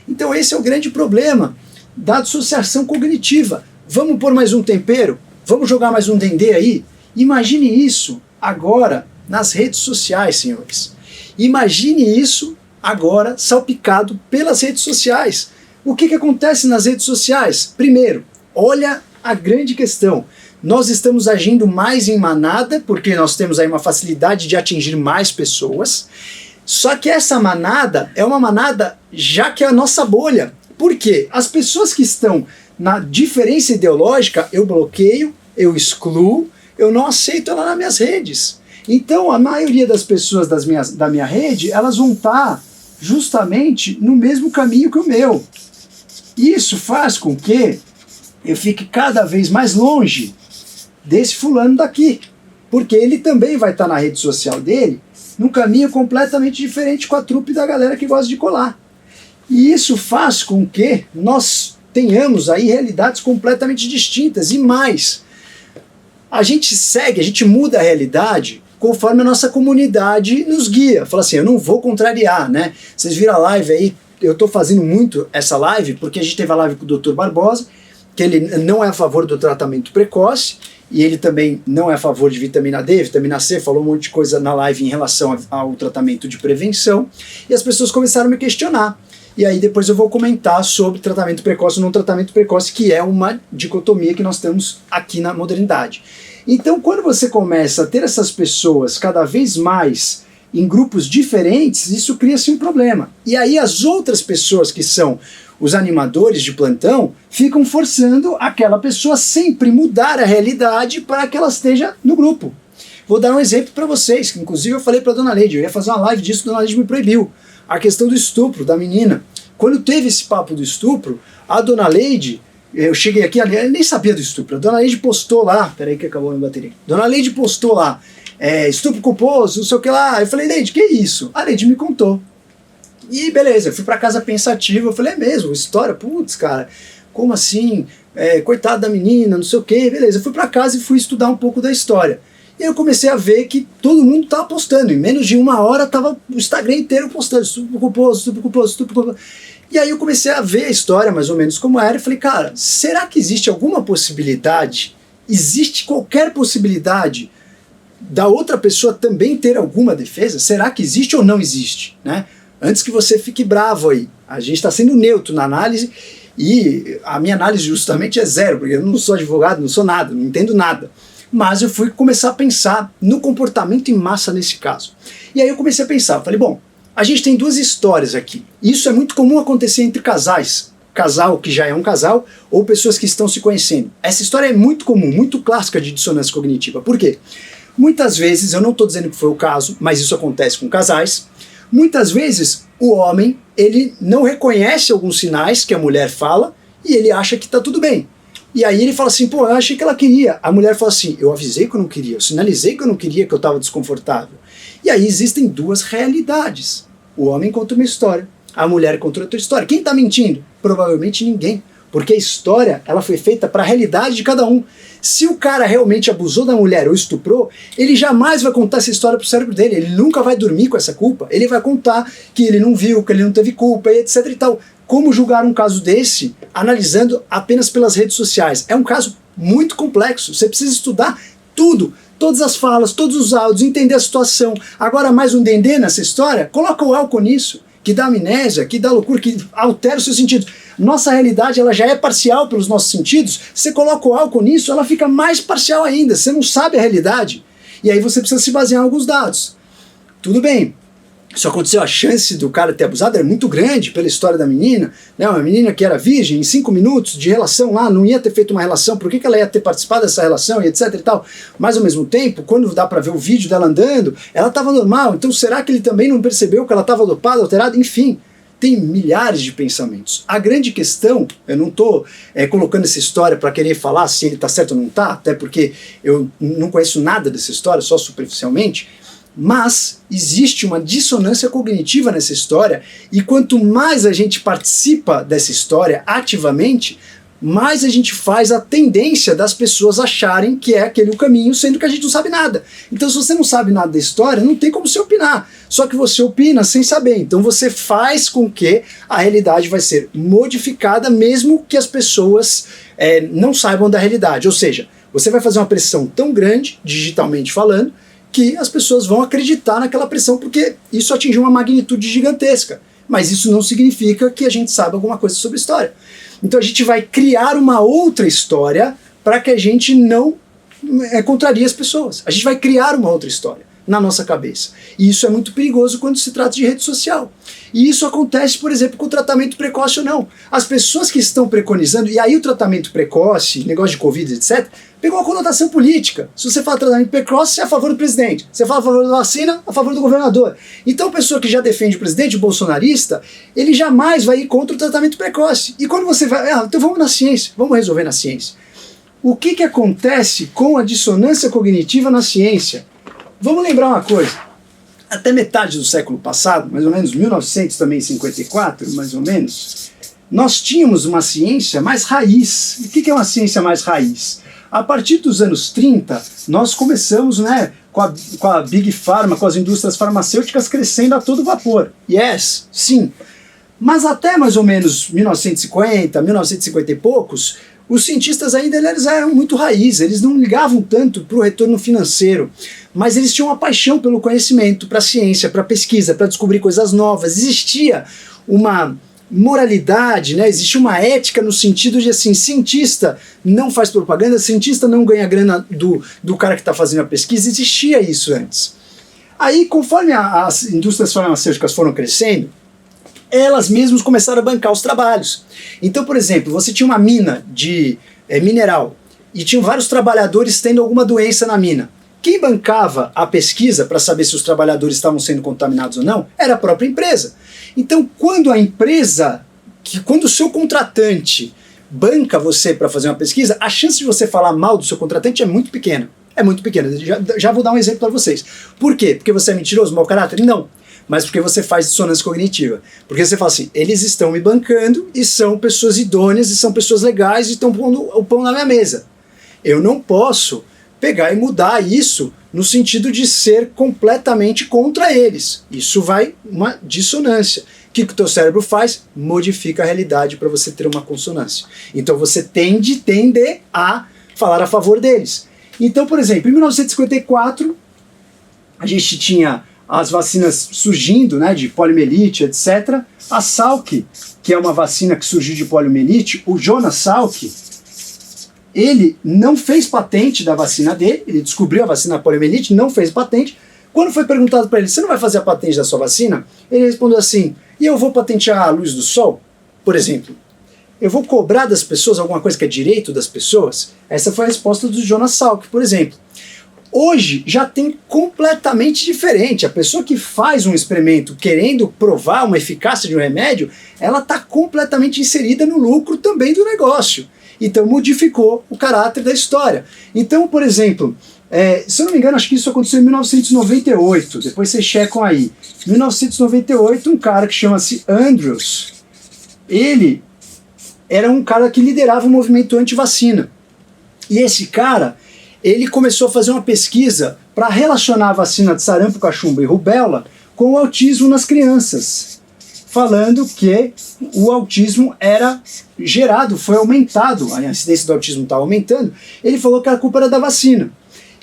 Então esse é o grande problema da dissociação cognitiva. Vamos pôr mais um tempero? Vamos jogar mais um dendê aí? Imagine isso agora nas redes sociais, senhores. Imagine isso agora salpicado pelas redes sociais. O que acontece nas redes sociais? Primeiro, olha a grande questão. Nós estamos agindo mais em manada, porque nós temos aí uma facilidade de atingir mais pessoas. Só que essa manada é uma manada já que é a nossa bolha. Por quê? As pessoas que estão na diferença ideológica, eu bloqueio, eu excluo, eu não aceito ela nas minhas redes. Então a maioria das pessoas da minha rede, elas vão estar justamente no mesmo caminho que o meu. Isso faz com que eu fique cada vez mais longe desse fulano daqui. Porque ele também vai estar na rede social dele num caminho completamente diferente com a trupe da galera que gosta de colar. E isso faz com que nós tenhamos aí realidades completamente distintas. E mais, a gente segue, a gente muda a realidade conforme a nossa comunidade nos guia. Fala assim, eu não vou contrariar, né? Vocês viram a live aí eu tô fazendo muito essa live porque a gente teve a live com o Dr. Barbosa, que ele não é a favor do tratamento precoce, e ele também não é a favor de vitamina D, vitamina C, falou um monte de coisa na live em relação ao tratamento de prevenção, e as pessoas começaram a me questionar. E aí depois eu vou comentar sobre tratamento precoce ou não tratamento precoce, que é uma dicotomia que nós temos aqui na modernidade. Então, quando você começa a ter essas pessoas cada vez mais em grupos diferentes, isso cria-se um problema. E aí as outras pessoas que são os animadores de plantão ficam forçando aquela pessoa sempre mudar a realidade para que ela esteja no grupo. Vou dar um exemplo para vocês, que inclusive eu falei para a Dona Leide, eu ia fazer uma live disso, a Dona Leide me proibiu. A questão do estupro da menina. Quando teve esse papo do estupro, a Dona Leide, eu cheguei aqui, eu nem sabia do estupro, a Dona Leide postou lá, peraí que acabou a minha bateria, Dona Leide postou lá, estupro culposo, não sei o que lá, eu falei, Leide, que isso? A Leide me contou. E beleza, eu fui pra casa pensativo, eu falei, é mesmo, história, putz, cara, como assim? Coitada da menina, não sei o que, beleza. Eu fui pra casa e fui estudar um pouco da história. E aí eu comecei a ver que todo mundo tava postando, em menos de uma hora tava o Instagram inteiro postando, estupro culposo, estupro culposo, estupro culposo. E aí eu comecei a ver a história mais ou menos como era e falei, cara, será que existe alguma possibilidade, existe qualquer possibilidade da outra pessoa também ter alguma defesa? Será que existe ou não existe, né? Antes que você fique bravo aí, a gente está sendo neutro na análise e a minha análise justamente é zero, porque eu não sou advogado, não sou nada, não entendo nada. Mas eu fui começar a pensar no comportamento em massa nesse caso. E aí eu comecei a pensar, eu falei, bom, a gente tem duas histórias aqui. Isso é muito comum acontecer entre casais, casal que já é um casal ou pessoas que estão se conhecendo. Essa história é muito comum, muito clássica de dissonância cognitiva. Por quê? Muitas vezes, eu não estou dizendo que foi o caso, mas isso acontece com casais. Muitas vezes o homem ele não reconhece alguns sinais que a mulher fala e ele acha que está tudo bem. E aí ele fala assim, pô, eu achei que ela queria. A mulher fala assim, eu avisei que eu não queria, eu sinalizei que eu não queria, que eu estava desconfortável. E aí existem duas realidades. O homem conta uma história, a mulher conta outra história. Quem está mentindo? Provavelmente ninguém. Porque a história ela foi feita para a realidade de cada um. Se o cara realmente abusou da mulher ou estuprou, ele jamais vai contar essa história pro cérebro dele. Ele nunca vai dormir com essa culpa. Ele vai contar que ele não viu, que ele não teve culpa, e etc e tal. Como julgar um caso desse analisando apenas pelas redes sociais? É um caso muito complexo. Você precisa estudar tudo. Todas as falas, todos os áudios, entender a situação. Agora mais um dendê nessa história? Coloca o álcool nisso, que dá amnésia, que dá loucura, que altera os seus sentidos. Nossa realidade ela já é parcial pelos nossos sentidos. Você coloca o álcool nisso, ela fica mais parcial ainda. Você não sabe a realidade. E aí você precisa se basear em alguns dados. Tudo bem. Isso aconteceu, a chance do cara ter abusado era muito grande pela história da menina, né? Uma menina que era virgem, em 5 minutos de relação lá, não ia ter feito uma relação, por que ela ia ter participado dessa relação e etc e tal. Mas ao mesmo tempo, quando dá pra ver o vídeo dela andando, ela estava normal, então será que ele também não percebeu que ela estava dopada, alterada? Enfim, tem milhares de pensamentos. A grande questão, eu não estou colocando essa história para querer falar se ele está certo ou não está, até porque eu não conheço nada dessa história, só superficialmente, mas existe uma dissonância cognitiva nessa história e quanto mais a gente participa dessa história ativamente, mais a gente faz a tendência das pessoas acharem que é aquele o caminho, sendo que a gente não sabe nada. Então se você não sabe nada da história, não tem como você opinar. Só que você opina sem saber. Então você faz com que a realidade vai ser modificada mesmo que as pessoas não saibam da realidade. Ou seja, você vai fazer uma pressão tão grande, digitalmente falando, que as pessoas vão acreditar naquela pressão porque isso atingiu uma magnitude gigantesca. Mas isso não significa que a gente saiba alguma coisa sobre história. Então a gente vai criar uma outra história para que a gente não contrarie as pessoas. A gente vai criar uma outra história na nossa cabeça. E isso é muito perigoso quando se trata de rede social. E isso acontece, por exemplo, com o tratamento precoce ou não. As pessoas que estão preconizando, e aí o tratamento precoce, negócio de Covid, etc., pegou uma conotação política. Se você fala tratamento precoce, você é a favor do presidente. Você fala a favor da vacina, a favor do governador. Então a pessoa que já defende o presidente, o bolsonarista, ele jamais vai ir contra o tratamento precoce. E quando você vai, então vamos na ciência, vamos resolver na ciência. O que acontece com a dissonância cognitiva na ciência? Vamos lembrar uma coisa. Até metade do século passado, mais ou menos 1954, mais ou menos, nós tínhamos uma ciência mais raiz. O que é uma ciência mais raiz? A partir dos anos 30, nós começamos, né, com a Big Pharma, com as indústrias farmacêuticas crescendo a todo vapor. Yes, sim. Mas até mais ou menos 1950, 1950 e poucos, os cientistas ainda eles eram muito raiz, eles não ligavam tanto para o retorno financeiro, mas eles tinham uma paixão pelo conhecimento, para a ciência, para a pesquisa, para descobrir coisas novas. Existia uma moralidade, né? Existia uma ética no sentido de assim, cientista não faz propaganda, cientista não ganha grana do cara que está fazendo a pesquisa. Existia isso antes. Aí, conforme as indústrias farmacêuticas foram crescendo, elas mesmas começaram a bancar os trabalhos. Então, por exemplo, você tinha uma mina de mineral e tinham vários trabalhadores tendo alguma doença na mina. Quem bancava a pesquisa para saber se os trabalhadores estavam sendo contaminados ou não era a própria empresa. Então, quando o seu contratante banca você para fazer uma pesquisa, a chance de você falar mal do seu contratante é muito pequena. É muito pequena. Já vou dar um exemplo para vocês. Por quê? Porque você é mentiroso, mau caráter? Não. Mas porque você faz dissonância cognitiva. Porque você fala assim, eles estão me bancando e são pessoas idôneas e são pessoas legais e estão pondo o pão na minha mesa. Eu não posso pegar e mudar isso no sentido de ser completamente contra eles. Isso vai uma dissonância. O que o teu cérebro faz? Modifica a realidade para você ter uma consonância. Então você tende a falar a favor deles. Então, por exemplo, em 1954, a gente tinha as vacinas surgindo, né, de poliomielite, etc. A Salk, que é uma vacina que surgiu de poliomielite, o Jonas Salk, ele não fez patente da vacina dele, ele descobriu a vacina poliomielite, não fez patente. Quando foi perguntado para ele, você não vai fazer a patente da sua vacina? Ele respondeu assim, e eu vou patentear a luz do sol? Por exemplo, eu vou cobrar das pessoas alguma coisa que é direito das pessoas? Essa foi a resposta do Jonas Salk, por exemplo. Hoje já tem completamente diferente. A pessoa que faz um experimento querendo provar uma eficácia de um remédio, ela está completamente inserida no lucro também do negócio. Então modificou o caráter da história. Então, por exemplo, se eu não me engano, acho que isso aconteceu em 1998. Depois vocês checam aí. Em 1998, um cara que chama-se Andrews, ele era um cara que liderava o movimento anti-vacina. E esse cara, ele começou a fazer uma pesquisa para relacionar a vacina de sarampo, cachumba e rubéola com o autismo nas crianças, falando que o autismo era gerado, foi aumentado, a incidência do autismo estava aumentando. Ele falou que a culpa era da vacina.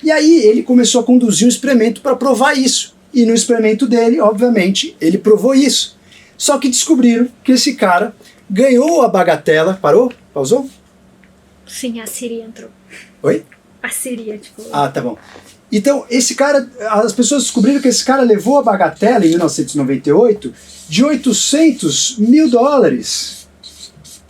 E aí ele começou a conduzir um experimento para provar isso. E no experimento dele, obviamente, ele provou isso. Só que descobriram que esse cara ganhou a bagatela. Parou? Pausou? Sim, a Siri entrou. Oi? A Siri, tipo... Ah, tá bom. Então, esse cara, as pessoas descobriram que esse cara levou a bagatela em 1998 de $800 mil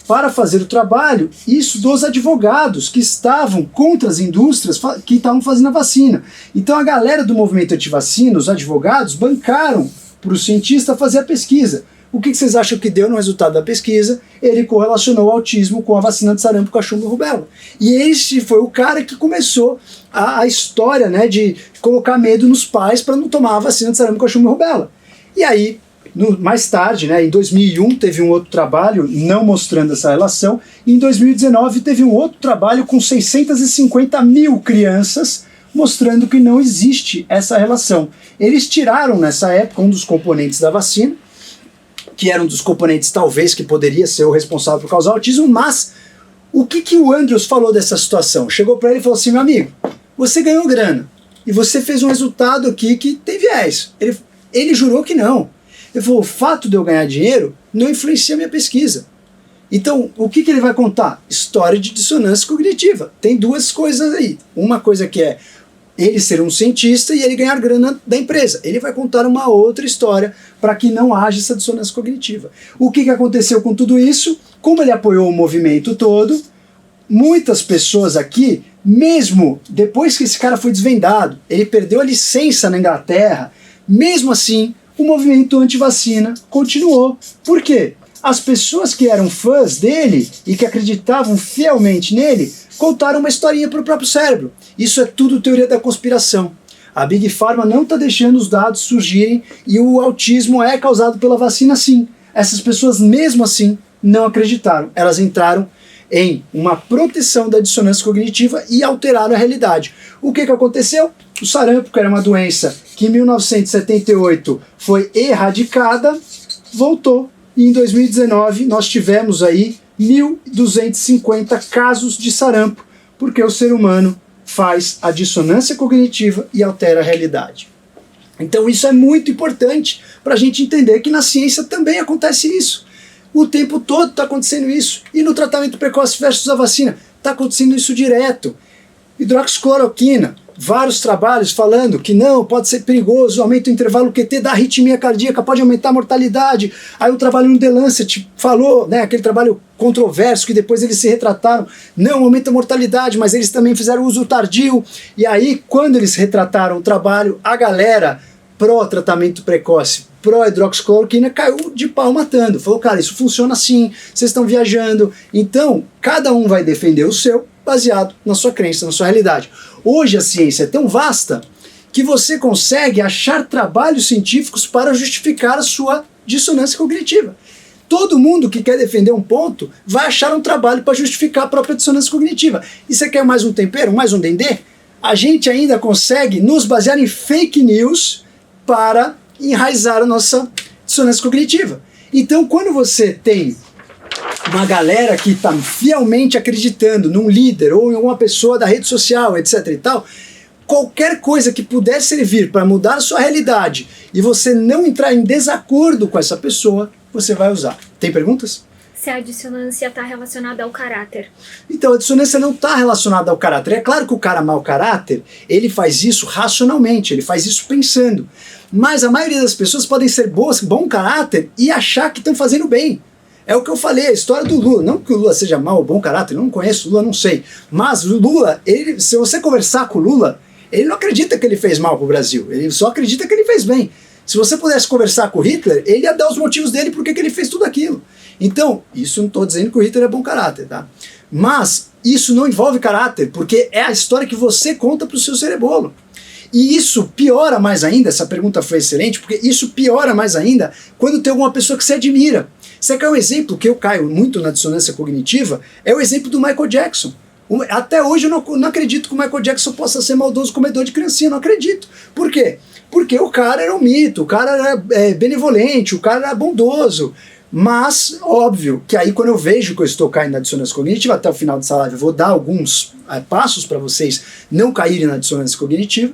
para fazer o trabalho, isso dos advogados que estavam contra as indústrias que estavam fazendo a vacina. Então a galera do movimento antivacina, os advogados, bancaram para o cientista fazer a pesquisa. O que vocês acham que deu no resultado da pesquisa? Ele correlacionou o autismo com a vacina de sarampo, cachumba e rubéola. E esse foi o cara que começou a história, né, de colocar medo nos pais para não tomar a vacina de sarampo, cachumba e rubéola. E aí, mais tarde, né, em 2001, teve um outro trabalho não mostrando essa relação. E em 2019 teve um outro trabalho com 650 mil crianças mostrando que não existe essa relação. Eles tiraram nessa época um dos componentes da vacina, que era um dos componentes talvez que poderia ser o responsável por causar autismo, mas o que o Andrews falou dessa situação? Chegou para ele e falou assim, meu amigo, você ganhou grana e você fez um resultado aqui que tem viés. Ele jurou que não. Ele falou, o fato de eu ganhar dinheiro não influencia a minha pesquisa. Então, o que ele vai contar? História de dissonância cognitiva. Tem duas coisas aí. Uma coisa que é ele ser um cientista e ele ganhar grana da empresa. Ele vai contar uma outra história para que não haja essa dissonância cognitiva. O que aconteceu com tudo isso? Como ele apoiou o movimento todo, muitas pessoas aqui, mesmo depois que esse cara foi desvendado, ele perdeu a licença na Inglaterra, mesmo assim, o movimento anti-vacina continuou. Por quê? As pessoas que eram fãs dele e que acreditavam fielmente nele contaram uma historinha para o próprio cérebro. Isso é tudo teoria da conspiração. A Big Pharma não está deixando os dados surgirem e o autismo é causado pela vacina sim. Essas pessoas mesmo assim não acreditaram. Elas entraram em uma proteção da dissonância cognitiva e alteraram a realidade. O que aconteceu? O sarampo, que era uma doença que em 1978 foi erradicada, voltou e em 2019 nós tivemos aí 1.250 casos de sarampo, porque o ser humano faz a dissonância cognitiva e altera a realidade. Então isso é muito importante para a gente entender que na ciência também acontece isso. O tempo todo está acontecendo isso. E no tratamento precoce versus a vacina, está acontecendo isso direto. Hidroxicloroquina, vários trabalhos falando que não, pode ser perigoso, aumenta o intervalo QT da arritmia cardíaca, pode aumentar a mortalidade. Aí o trabalho no The Lancet falou, né, aquele trabalho controverso que depois eles se retrataram, não aumenta a mortalidade, mas eles também fizeram uso tardio. E aí, quando eles retrataram o trabalho, a galera pró-tratamento precoce, pró-hidroxicloroquina, caiu de pau matando. Falou, cara, isso funciona assim, vocês estão viajando. Então, cada um vai defender o seu, baseado na sua crença, na sua realidade. Hoje a ciência é tão vasta que você consegue achar trabalhos científicos para justificar a sua dissonância cognitiva. Todo mundo que quer defender um ponto vai achar um trabalho para justificar a própria dissonância cognitiva. E você quer mais um tempero, mais um dendê? A gente ainda consegue nos basear em fake news para enraizar a nossa dissonância cognitiva. Então, quando você tem uma galera que está fielmente acreditando num líder ou em uma pessoa da rede social, etc e tal, qualquer coisa que puder servir para mudar a sua realidade e você não entrar em desacordo com essa pessoa, você vai usar. Tem perguntas? Se a dissonância está relacionada ao caráter. Então, a dissonância não está relacionada ao caráter. É claro que o cara mau caráter, ele faz isso racionalmente, ele faz isso pensando. Mas a maioria das pessoas podem ser bom caráter e achar que estão fazendo bem. É o que eu falei, a história do Lula. Não que o Lula seja mau ou bom caráter, eu não conheço o Lula, não sei. Mas o Lula, se você conversar com o Lula, ele não acredita que ele fez mal para o Brasil. Ele só acredita que ele fez bem. Se você pudesse conversar com o Hitler, ele ia dar os motivos dele porque que ele fez tudo aquilo. Então, isso não estou dizendo que o Hitler é bom caráter, tá? Mas isso não envolve caráter, porque é a história que você conta para o seu cerebolo. E isso piora mais ainda, essa pergunta foi excelente, porque isso piora mais ainda quando tem alguma pessoa que você admira. Você quer um exemplo que eu caio muito na dissonância cognitiva? É o exemplo do Michael Jackson. Até hoje eu não acredito que o Michael Jackson possa ser maldoso comedor de criancinha, não acredito. Por quê? Porque o cara era um mito, o cara era benevolente, o cara era bondoso. Mas, óbvio, que aí quando eu vejo que eu estou caindo na dissonância cognitiva, até o final dessa live eu vou dar alguns passos para vocês não caírem na dissonância cognitiva.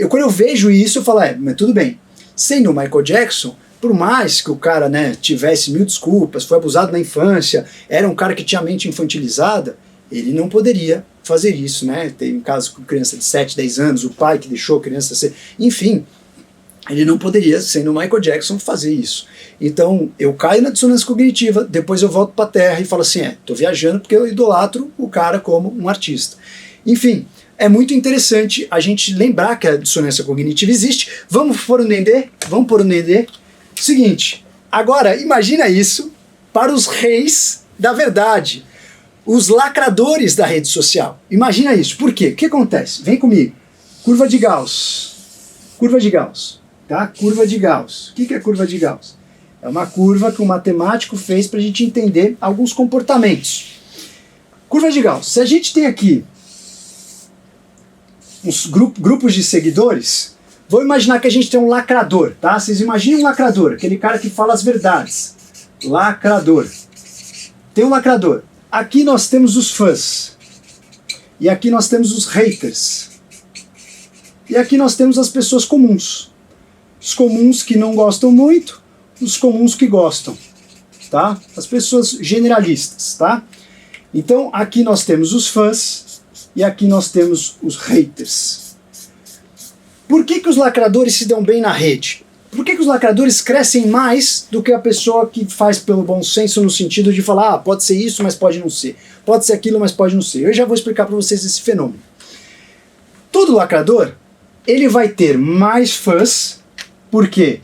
Quando eu vejo isso, eu falo, mas tudo bem. Sendo o Michael Jackson, por mais que o cara, né, tivesse mil desculpas, foi abusado na infância, era um cara que tinha a mente infantilizada, ele não poderia fazer isso, né? Tem um caso com criança de 7, 10 anos, o pai que deixou a criança ser... Enfim, ele não poderia, sendo o Michael Jackson, fazer isso. Então, eu caio na dissonância cognitiva, depois eu volto para a Terra e falo assim, tô viajando porque eu idolatro o cara como um artista. Enfim, é muito interessante a gente lembrar que a dissonância cognitiva existe. Vamos pôr um dendê? Vamos pôr um dendê? Seguinte, agora imagina isso para os reis da verdade, os lacradores da rede social. Imagina isso. Por quê? O que acontece? Vem comigo. Curva de Gauss. Curva de Gauss. Tá? Curva de Gauss. O que é curva de Gauss? É uma curva que um matemático fez para a gente entender alguns comportamentos. Curva de Gauss. Se a gente tem aqui uns grupos de seguidores, vou imaginar que a gente tem um lacrador, tá? Vocês imaginem um lacrador, aquele cara que fala as verdades. Lacrador. Tem um lacrador. Aqui nós temos os fãs. E aqui nós temos os haters. E aqui nós temos as pessoas comuns. Os comuns que não gostam muito, os comuns que gostam, tá? As pessoas generalistas, tá? Então aqui nós temos os fãs e aqui nós temos os haters. Por que os lacradores se dão bem na rede? Por que os lacradores crescem mais do que a pessoa que faz pelo bom senso no sentido de falar, pode ser isso, mas pode não ser. Pode ser aquilo, mas pode não ser. Eu já vou explicar para vocês esse fenômeno. Todo lacrador, ele vai ter mais fãs, porque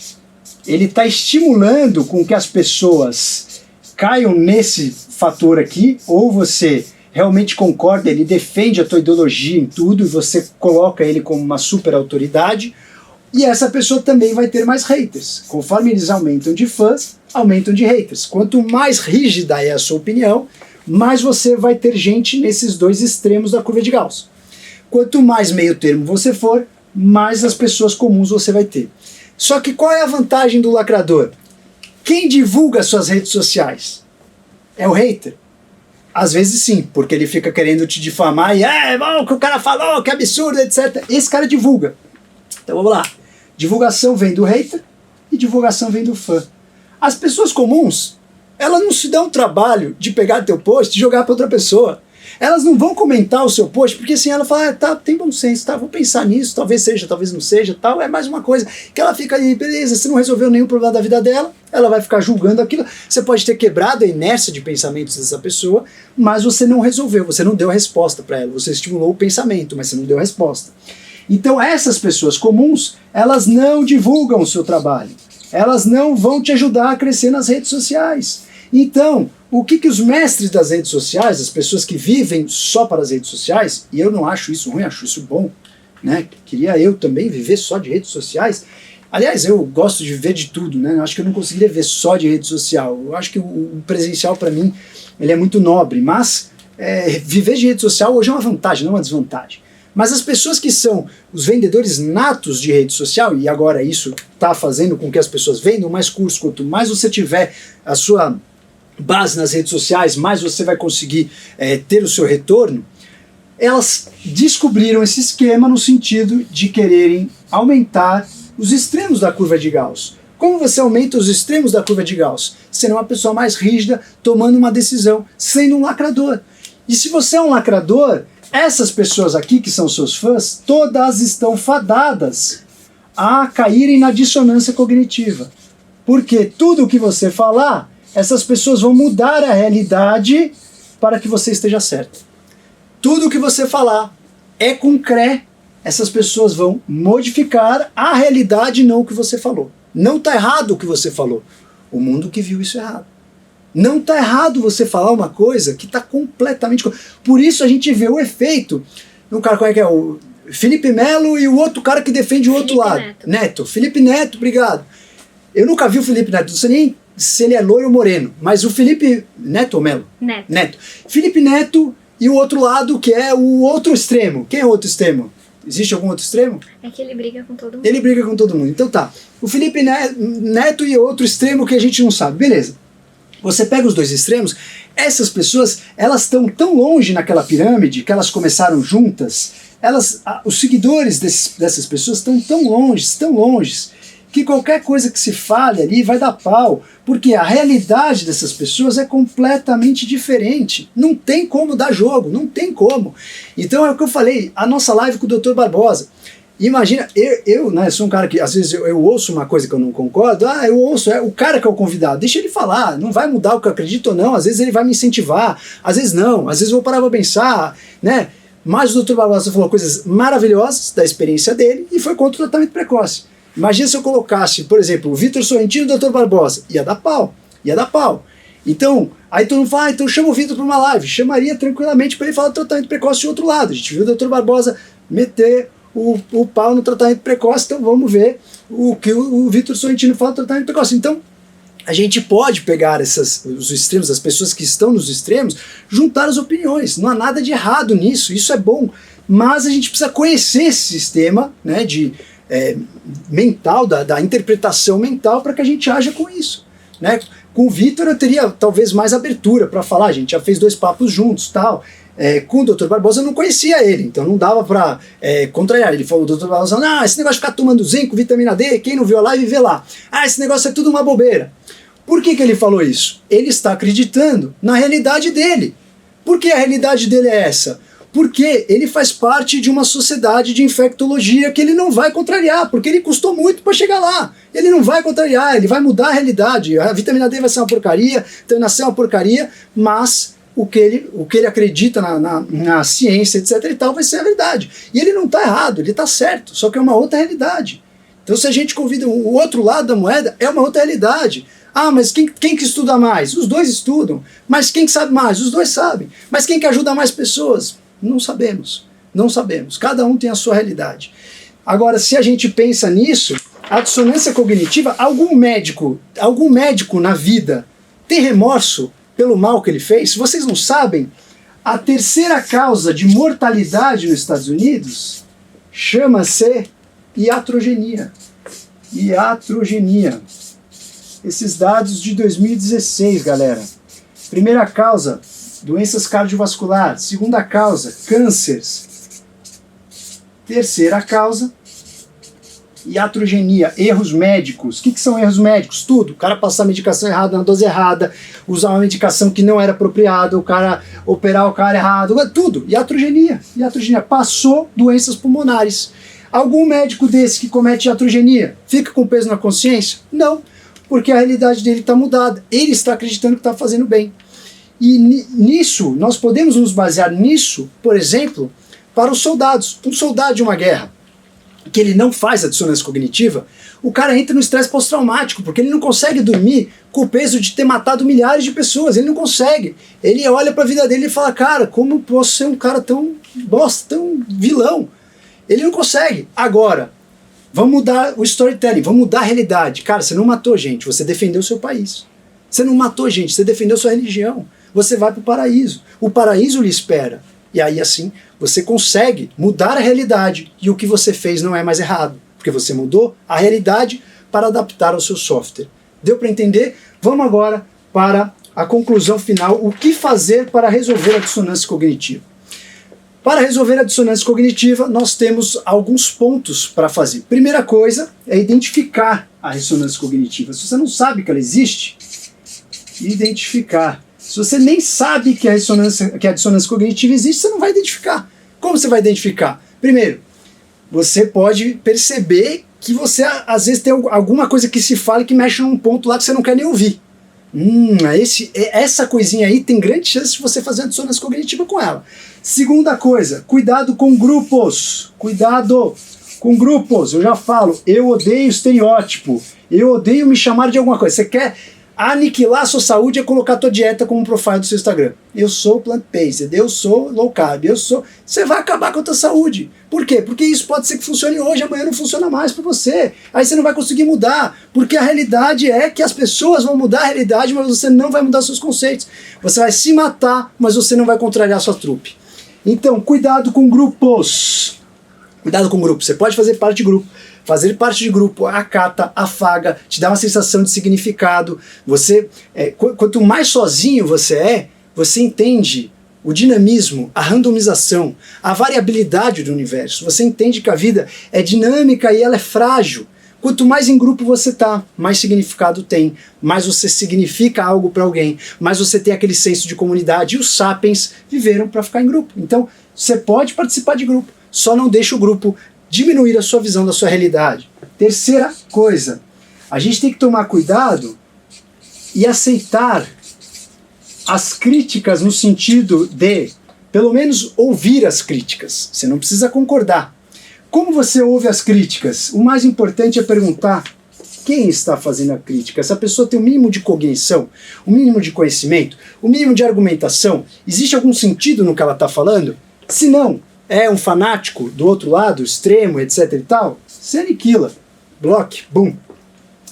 ele está estimulando com que as pessoas caiam nesse fator aqui, ou você realmente concorda, ele defende a tua ideologia em tudo, e você coloca ele como uma super autoridade, e essa pessoa também vai ter mais haters. Conforme eles aumentam de fãs, aumentam de haters. Quanto mais rígida é a sua opinião, mais você vai ter gente nesses dois extremos da curva de Gauss. Quanto mais meio termo você for, mais as pessoas comuns você vai ter. Só que qual é a vantagem do lacrador? Quem divulga suas redes sociais? É o hater? Às vezes sim, porque ele fica querendo te difamar e o que o cara falou, que absurdo, etc. Esse cara divulga. Então vamos lá. Divulgação vem do hater e divulgação vem do fã. As pessoas comuns, elas não se dão o trabalho de pegar teu post e jogar para outra pessoa. Elas não vão comentar o seu post, porque assim ela fala, tá, tem bom senso, tá, vou pensar nisso, talvez seja, talvez não seja, tal, é mais uma coisa, que ela fica aí, beleza, você não resolveu nenhum problema da vida dela, ela vai ficar julgando aquilo, você pode ter quebrado a inércia de pensamentos dessa pessoa, mas você não resolveu, você não deu resposta para ela, você estimulou o pensamento, mas você não deu resposta. Então essas pessoas comuns, elas não divulgam o seu trabalho, elas não vão te ajudar a crescer nas redes sociais. Então, o que os mestres das redes sociais, as pessoas que vivem só para as redes sociais, e eu não acho isso ruim, acho isso bom, né? Queria eu também viver só de redes sociais. Aliás, eu gosto de ver de tudo, né? Eu acho que eu não conseguiria ver só de rede social. Eu acho que o presencial, para mim, ele é muito nobre, mas viver de rede social hoje é uma vantagem, não uma desvantagem. Mas as pessoas que são os vendedores natos de rede social, e agora isso está fazendo com que as pessoas vendam mais cursos, quanto mais você tiver a sua base nas redes sociais, mais você vai conseguir ter o seu retorno, elas descobriram esse esquema no sentido de quererem aumentar os extremos da curva de Gauss. Como você aumenta os extremos da curva de Gauss? Sendo uma pessoa mais rígida, tomando uma decisão, sendo um lacrador. E se você é um lacrador, essas pessoas aqui, que são seus fãs, todas estão fadadas a caírem na dissonância cognitiva. Porque tudo o que você falar, essas pessoas vão mudar a realidade para que você esteja certo. Tudo o que você falar é com cré, essas pessoas vão modificar a realidade, não o que você falou. Não está errado o que você falou. O mundo que viu isso errado. Não está errado você falar uma coisa que está completamente... Por isso a gente vê o efeito no cara, como é que é? O Felipe Melo e o outro cara que defende o outro lado. Neto. Felipe Neto, obrigado. Eu nunca vi o Felipe Neto, não sei nem se ele é loiro ou moreno, mas o Felipe Neto ou Melo? Neto. Felipe Neto e o outro lado, que é o outro extremo. Quem é o outro extremo? Existe algum outro extremo? É que ele briga com todo mundo. Ele briga com todo mundo. Então tá. O Felipe Neto e outro extremo que a gente não sabe. Beleza. Você pega os dois extremos, essas pessoas, elas estão tão longe naquela pirâmide que elas começaram juntas, os seguidores dessas pessoas estão tão longe, que qualquer coisa que se fale ali vai dar pau, porque a realidade dessas pessoas é completamente diferente. Não tem como dar jogo, não tem como. Então é o que eu falei, a nossa live com o Dr. Barbosa. Imagina, eu né, sou um cara que às vezes eu ouço uma coisa que eu não concordo, eu ouço, o cara que é o convidado, deixa ele falar, não vai mudar o que eu acredito ou não, às vezes ele vai me incentivar, às vezes não, às vezes eu vou parar pra pensar, né? Mas o Dr. Barbosa falou coisas maravilhosas da experiência dele e foi contra o tratamento precoce. Imagina se eu colocasse, por exemplo, o Vitor Sorrentino e o Dr. Barbosa, ia dar pau. Então, aí todo mundo fala, então chama o Vitor para uma live, chamaria tranquilamente para ele falar do tratamento precoce do outro lado. A gente viu o Dr. Barbosa meter o pau no tratamento precoce, então vamos ver o que o Vitor Sorrentino fala do tratamento precoce. Então, a gente pode pegar os extremos, as pessoas que estão nos extremos, juntar as opiniões. Não há nada de errado nisso, isso é bom. Mas a gente precisa conhecer esse sistema, né, mental, da interpretação mental, para que a gente haja com isso. Né? Com o Vitor eu teria talvez mais abertura para falar, a gente já fez 2 papos juntos, tal. Com o Dr. Barbosa eu não conhecia ele, então não dava para contrariar. Ele falou, o Dr. Barbosa, esse negócio de ficar tomando zinco, vitamina D, quem não viu a live, vê lá. Esse negócio é tudo uma bobeira. Por que ele falou isso? Ele está acreditando na realidade dele. Por que a realidade dele é essa? Porque ele faz parte de uma sociedade de infectologia que ele não vai contrariar, porque ele custou muito para chegar lá. Ele não vai contrariar, ele vai mudar a realidade. A vitamina D vai ser uma porcaria, a vitamina C é uma porcaria, mas o que ele acredita na ciência, etc. e tal, vai ser a verdade. E ele não está errado, ele está certo, só que é uma outra realidade. Então se a gente convida o outro lado da moeda, é uma outra realidade. Mas quem que estuda mais? Os dois estudam. Mas quem que sabe mais? Os dois sabem. Mas quem que ajuda mais pessoas? Não sabemos. Cada um tem a sua realidade. Agora, se a gente pensa nisso, a dissonância cognitiva, algum médico na vida tem remorso pelo mal que ele fez? Se vocês não sabem, a terceira causa de mortalidade nos Estados Unidos chama-se iatrogenia. esses dados de 2016, galera. Primeira causa, doenças cardiovasculares. Segunda causa, cânceres. Terceira causa, iatrogenia, erros médicos. O que são erros médicos? Tudo. O cara passar a medicação errada na dose errada, usar uma medicação que não era apropriada, o cara operar o cara errado, tudo. Iatrogenia. Iatrogenia. Passou doenças pulmonares. Algum médico desse que comete iatrogenia fica com peso na consciência? Não, porque a realidade dele está mudada. Ele está acreditando que está fazendo bem. E nisso, nós podemos nos basear nisso, por exemplo, para os soldados. Um soldado de uma guerra que ele não faz a dissonância cognitiva, o cara entra no estresse pós-traumático, porque ele não consegue dormir com o peso de ter matado milhares de pessoas, ele não consegue. Ele olha para a vida dele e fala, cara, como eu posso ser um cara tão bosta, tão vilão? Ele não consegue. Agora, vamos mudar o storytelling, vamos mudar a realidade. Cara, você não matou gente, você defendeu o seu país. Você não matou gente, você defendeu sua religião. Você vai para o paraíso. O paraíso lhe espera. E aí assim, você consegue mudar a realidade e o que você fez não é mais errado, porque você mudou a realidade para adaptar ao seu software. Deu para entender? Vamos agora para a conclusão final, o que fazer para resolver a dissonância cognitiva. Para resolver a dissonância cognitiva, nós temos alguns pontos para fazer. Primeira coisa é identificar a dissonância cognitiva. Se você não sabe que ela existe, identificar. Se você nem sabe que a dissonância cognitiva existe, você não vai identificar. Como você vai identificar? Primeiro, você pode perceber que você, às vezes, tem alguma coisa que se fala que mexe num ponto lá que você não quer nem ouvir. Essa coisinha aí tem grande chance de você fazer a dissonância cognitiva com ela. Segunda coisa, cuidado com grupos. Cuidado com grupos. Eu já falo, eu odeio estereótipo. Eu odeio me chamar de alguma coisa. Você quer aniquilar a sua saúde é colocar a tua dieta como profile do seu Instagram. Eu sou plant-based, eu sou low carb, Você vai acabar com a tua saúde. Por quê? Porque isso pode ser que funcione hoje, amanhã não funciona mais para você. Aí você não vai conseguir mudar, porque a realidade é que as pessoas vão mudar a realidade, mas você não vai mudar seus conceitos. Você vai se matar, mas você não vai contrariar sua trupe. Então, cuidado com grupos. Cuidado com grupos. Você pode fazer parte de grupo. Fazer parte de grupo acata, afaga, te dá uma sensação de significado. Quanto mais sozinho você entende o dinamismo, a randomização, a variabilidade do universo. Você entende que a vida é dinâmica e ela é frágil. Quanto mais em grupo você está, mais significado tem, mais você significa algo para alguém, mais você tem aquele senso de comunidade. E os sapiens viveram para ficar em grupo. Então, você pode participar de grupo, só não deixa o grupo diminuir a sua visão da sua realidade. Terceira coisa, a gente tem que tomar cuidado e aceitar as críticas no sentido de, pelo menos, ouvir as críticas. Você não precisa concordar. Como você ouve as críticas? O mais importante é perguntar quem está fazendo a crítica. Essa pessoa tem o mínimo de cognição, o mínimo de conhecimento, o mínimo de argumentação. Existe algum sentido no que ela está falando? Se não, é um fanático do outro lado, extremo, etc e tal, você aniquila. Bloque, boom.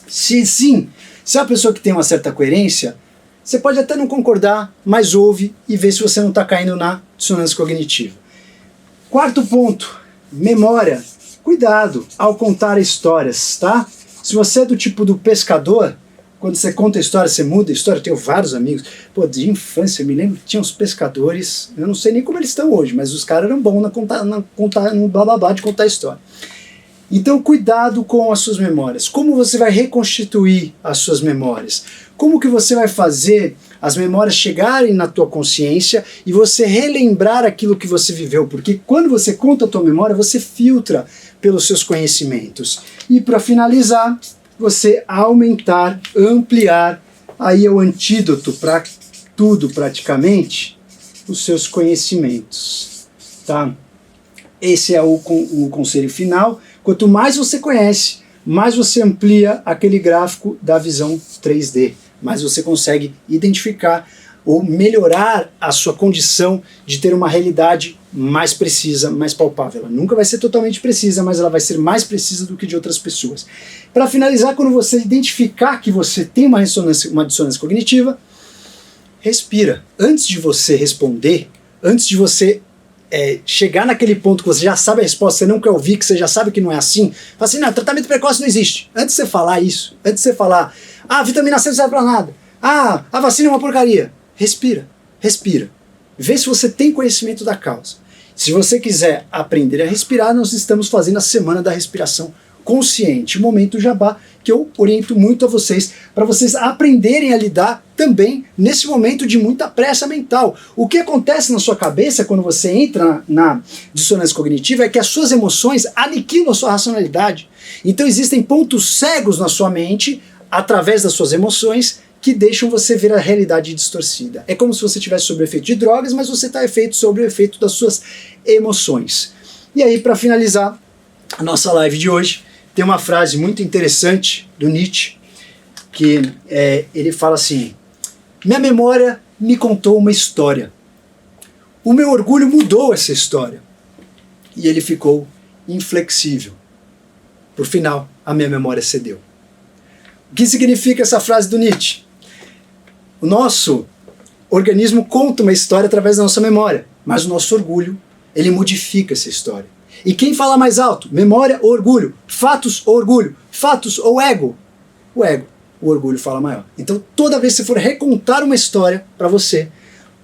Se sim, se é uma pessoa que tem uma certa coerência, você pode até não concordar, mas ouve e vê se você não está caindo na dissonância cognitiva. Quarto ponto, memória. Cuidado ao contar histórias, tá? Se você é do tipo do pescador, quando você conta a história, você muda a história. Eu tenho vários amigos, de infância, eu me lembro que tinha uns pescadores, eu não sei nem como eles estão hoje, mas os caras eram bons no blá blá blá de contar a história. Então, cuidado com as suas memórias. Como você vai reconstituir as suas memórias? Como que você vai fazer as memórias chegarem na tua consciência e você relembrar aquilo que você viveu? Porque quando você conta a tua memória, você filtra pelos seus conhecimentos. E para finalizar, você aumentar, ampliar, aí é o antídoto para tudo praticamente, os seus conhecimentos, tá? Esse é o conselho final. Quanto mais você conhece, mais você amplia aquele gráfico da visão 3D, mais você consegue identificar ou melhorar a sua condição de ter uma realidade mais precisa, mais palpável. Ela nunca vai ser totalmente precisa, mas ela vai ser mais precisa do que de outras pessoas. Para finalizar, quando você identificar que você tem uma dissonância cognitiva, respira. Antes de você responder, antes de você chegar naquele ponto que você já sabe a resposta, você não quer ouvir, que você já sabe que não é assim, fala assim, não, tratamento precoce não existe. Antes de você falar isso, antes de você falar, Ah, a vitamina C não serve pra nada. Ah, a vacina é uma porcaria. Respira, respira. Vê se você tem conhecimento da causa. Se você quiser aprender a respirar, nós estamos fazendo a Semana da Respiração Consciente, o momento jabá, que eu oriento muito a vocês, para vocês aprenderem a lidar também nesse momento de muita pressa mental. O que acontece na sua cabeça quando você entra na dissonância cognitiva é que as suas emoções aniquilam a sua racionalidade. Então existem pontos cegos na sua mente, através das suas emoções, que deixam você ver a realidade distorcida. É como se você estivesse sob o efeito de drogas, mas você está sob o efeito das suas emoções. E aí, para finalizar a nossa live de hoje, tem uma frase muito interessante do Nietzsche, que ele fala assim: minha memória me contou uma história. O meu orgulho mudou essa história. E ele ficou inflexível. Por final, a minha memória cedeu. O que significa essa frase do Nietzsche? O nosso organismo conta uma história através da nossa memória, mas o nosso orgulho, ele modifica essa história. E quem fala mais alto? Memória ou orgulho? Fatos ou orgulho? Fatos ou ego? O ego. O orgulho fala maior. Então, toda vez que você for recontar uma história para você,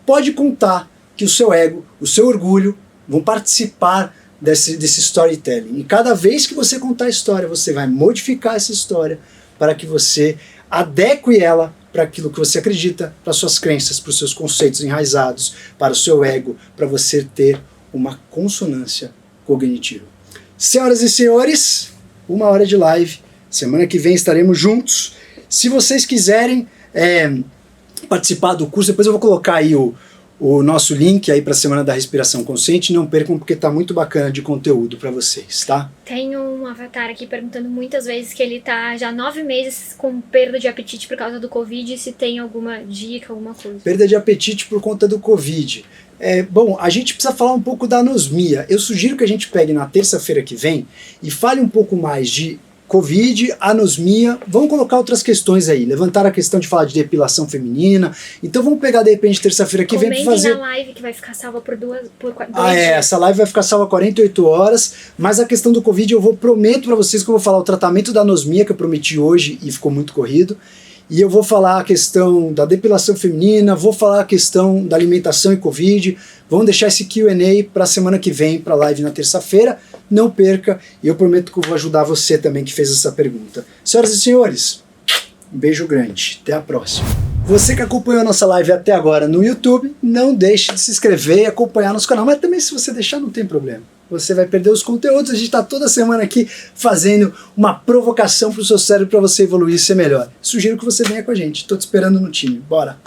pode contar que o seu ego, o seu orgulho vão participar desse storytelling. E cada vez que você contar a história, você vai modificar essa história para que você adeque ela para aquilo que você acredita, para suas crenças, para os seus conceitos enraizados, para o seu ego, para você ter uma consonância cognitiva. Senhoras e senhores, 1 hora de live. Semana que vem estaremos juntos. Se vocês quiserem participar do curso, depois eu vou colocar aí o nosso link aí para a Semana da Respiração Consciente. Não percam, porque tá muito bacana de conteúdo para vocês, tá? Tem um avatar aqui perguntando muitas vezes que ele tá já 9 meses com perda de apetite por causa do Covid, se tem alguma dica, alguma coisa. Perda de apetite por conta do Covid. Bom, a gente precisa falar um pouco da anosmia. Eu sugiro que a gente pegue na terça-feira que vem e fale um pouco mais de Covid, anosmia. Vamos colocar outras questões aí. Levantar a questão de falar de depilação feminina. Então vamos pegar de repente terça-feira que vem para fazer. Comentem na live que vai ficar salva por 2 dias. Essa live vai ficar salva 48 horas. Mas a questão do Covid prometo para vocês que eu vou falar o tratamento da anosmia que eu prometi hoje e ficou muito corrido. E eu vou falar a questão da depilação feminina, vou falar a questão da alimentação e Covid. Vamos deixar esse Q&A para a semana que vem, para a live na terça-feira. Não perca, e eu prometo que eu vou ajudar você também que fez essa pergunta. Senhoras e senhores, um beijo grande. Até a próxima. Você que acompanhou a nossa live até agora no YouTube, não deixe de se inscrever e acompanhar nosso canal. Mas também se você deixar, não tem problema. Você vai perder os conteúdos. A gente está toda semana aqui fazendo uma provocação para o seu cérebro para você evoluir e ser melhor. Sugiro que você venha com a gente. Estou te esperando no time. Bora!